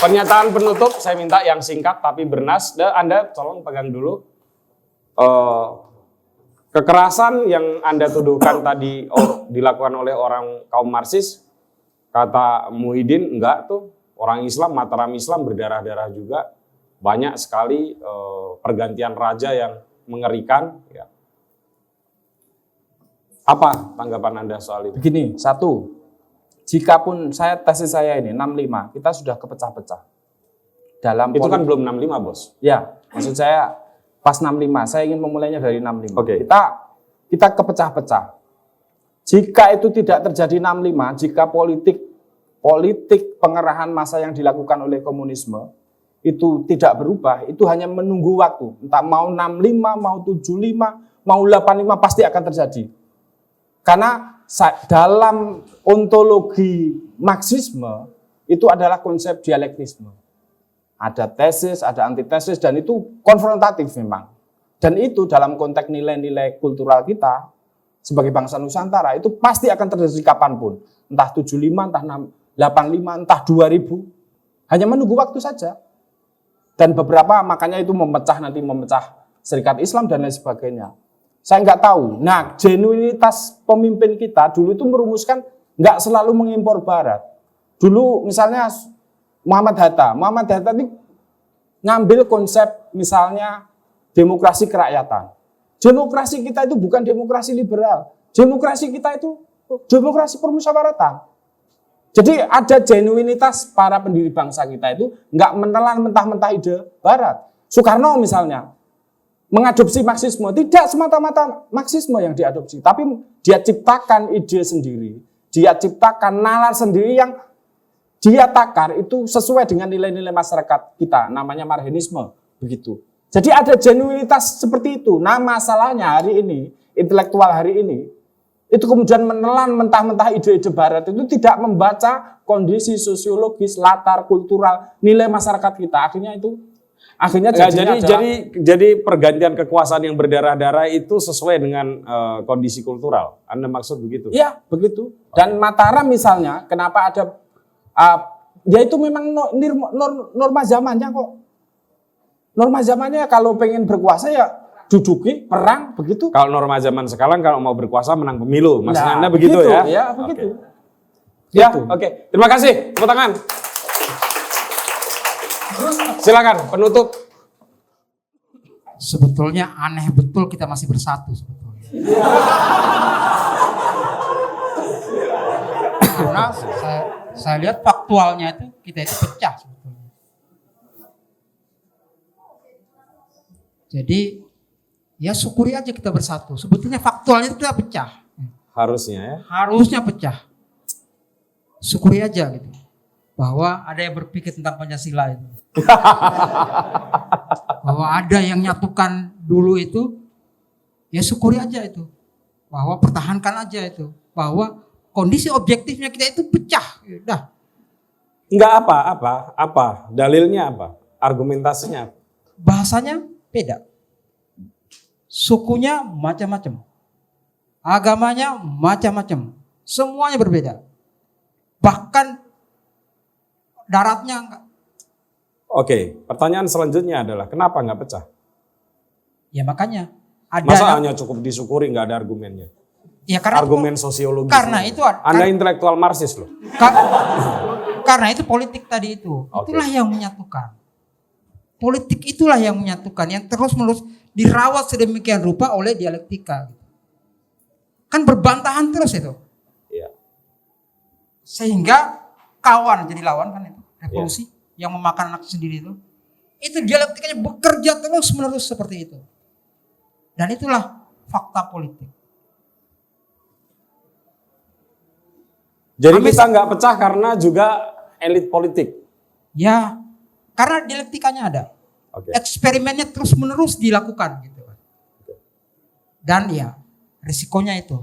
Pernyataan penutup saya minta yang singkat tapi bernas. Dan Anda tolong pegang dulu. Kekerasan yang Anda tuduhkan tadi dilakukan oleh orang kaum Marxis, kata Muhyiddin enggak tuh. Orang Islam, Mataram Islam berdarah-darah juga. Banyak sekali pergantian raja yang mengerikan. Ya. Apa tanggapan Anda soal itu? Begini, satu, jikapun tesis saya ini 65, kita sudah kepecah-pecah. Dalam Itu kan belum 65, Bos. Ya, maksud saya pas 65, saya ingin memulainya dari 65. Oke. Kita kepecah-pecah. Jika itu tidak terjadi 65, jika politik pengerahan massa yang dilakukan oleh komunisme itu tidak berubah, itu hanya menunggu waktu. Entah mau 65, mau 75, mau 85 pasti akan terjadi. Karena dalam ontologi Marxisme itu adalah konsep dialektisme. Ada tesis, ada antitesis, dan itu konfrontatif memang. Dan itu dalam konteks nilai-nilai kultural kita sebagai bangsa Nusantara itu pasti akan terjadi kapanpun. Entah 75, entah 85, entah 2000. Hanya menunggu waktu saja. Dan beberapa makanya itu memecah Serikat Islam dan lain sebagainya. Saya nggak tahu. Nah, genuinitas pemimpin kita dulu itu merumuskan nggak selalu mengimpor Barat. Dulu misalnya Muhammad Hatta ini ngambil konsep misalnya demokrasi kerakyatan. Demokrasi kita itu bukan demokrasi liberal. Demokrasi kita itu demokrasi permusyawaratan. Jadi ada genuinitas para pendiri bangsa kita itu nggak menelan mentah-mentah ide Barat. Soekarno misalnya mengadopsi Marxisme, tidak semata-mata Marxisme yang diadopsi, tapi dia ciptakan ide sendiri, dia ciptakan nalar sendiri yang dia takar itu sesuai dengan nilai-nilai masyarakat kita, namanya Marxisme, begitu. Jadi ada genuinitas seperti itu. Nah masalahnya hari ini, intelektual hari ini, itu kemudian menelan mentah-mentah ide-ide Barat itu tidak membaca kondisi sosiologis, latar kultural, nilai masyarakat kita. Akhirnya jadi pergantian kekuasaan yang berdarah-darah itu sesuai dengan kondisi kultural. Anda maksud begitu? Iya, begitu. Dan Mataram misalnya, kenapa Ya itu memang norma zamannya kok. Norma zamannya kalau pengen berkuasa ya duduki, perang, begitu. Kalau norma zaman sekarang kalau mau berkuasa menang pemilu, maksudnya Anda begitu begitu, ya? Ya, begitu. Ya, Gitu. oke. Terima kasih. Tepuk tangan. Silakan penutup. Sebetulnya aneh betul kita masih bersatu sebetulnya. Karena saya lihat faktualnya itu kita itu pecah sebetulnya. Jadi ya syukuri aja kita bersatu. Sebetulnya faktualnya itu kita pecah. Harusnya ya. Harusnya pecah. Syukuri aja gitu. Bahwa ada yang berpikir tentang Pancasila itu. Bahwa ada yang nyatukan dulu itu, ya syukuri aja itu. Bahwa pertahankan aja itu. Bahwa kondisi objektifnya kita itu pecah. Udah. Enggak apa. Dalilnya apa? Argumentasinya apa? Bahasanya beda. Sukunya macam-macam. Agamanya macam-macam. Semuanya berbeda. Bahkan daratnya enggak. Oke, pertanyaan selanjutnya adalah kenapa nggak pecah? Ya makanya ada. Masa hanya cukup disyukuri nggak ada argumennya? Ya karena Argumen sosiologis. karena itu Anda intelektual Marxis loh. karena itu politik tadi itu. Oke. Itulah yang menyatukan. Politik itulah yang menyatukan, yang terus-menerus dirawat sedemikian rupa oleh dialektika. Kan berbantahan terus itu. Iya. Sehingga kawan jadi lawan kan itu. Revolusi yang memakan anak sendiri itu. Itu dialektikanya bekerja terus-menerus seperti itu. Dan itulah fakta politik. Jadi kita nggak pecah karena juga elit politik. Ya, karena dialektikanya ada. Oke. Eksperimennya terus-menerus dilakukan gitu. Dan ya, risikonya itu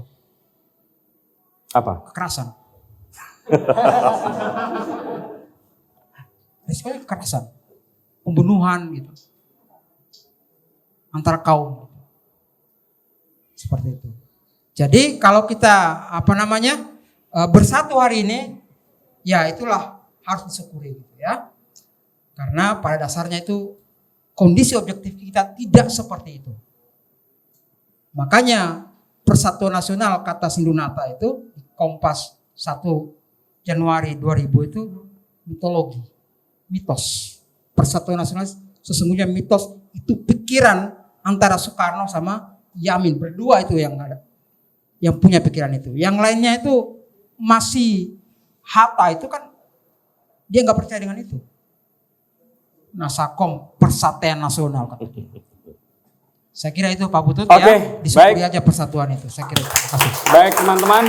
Apa? kekerasan. Risikonya kekerasan, pembunuhan gitu, antara kaum, seperti itu. Jadi kalau kita bersatu hari ini, ya itulah harus disyukuri gitu ya. Karena pada dasarnya itu kondisi objektif kita tidak seperti itu. Makanya Persatuan Nasional kata Sindunata itu di Kompas 1 Januari 2000 itu mitologi, mitos. Persatuan Nasional sesungguhnya mitos, itu pikiran antara Soekarno sama Yamin, berdua itu yang ada, yang punya pikiran itu. Yang lainnya itu masih Hatta itu kan dia nggak percaya dengan itu. Nasakom Persatuan Nasional katanya. Saya kira itu Pak Putut ya, disyukuri aja persatuan itu. Saya kira itu. Terima kasih. Baik teman-teman,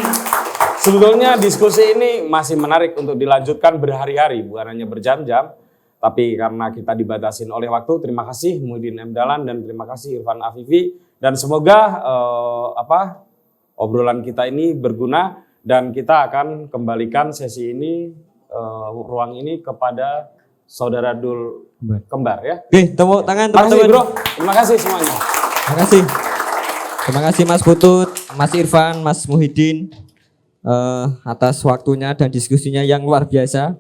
sebetulnya diskusi ini masih menarik untuk dilanjutkan berhari-hari, bukan hanya berjam-jam. Tapi karena kita dibatasin oleh waktu, terima kasih Muhyiddin M. Dahlan dan terima kasih Irfan Afifi. Dan semoga obrolan kita ini berguna dan kita akan kembalikan sesi ini, ruang ini kepada Saudara Dul Kembar ya. Oke, tepuk tangan Terima kasih teman-teman. bro, terima kasih semuanya. Terima kasih. Terima kasih Mas Putut, Mas Irfan, Mas Muhyiddin atas waktunya dan diskusinya yang luar biasa.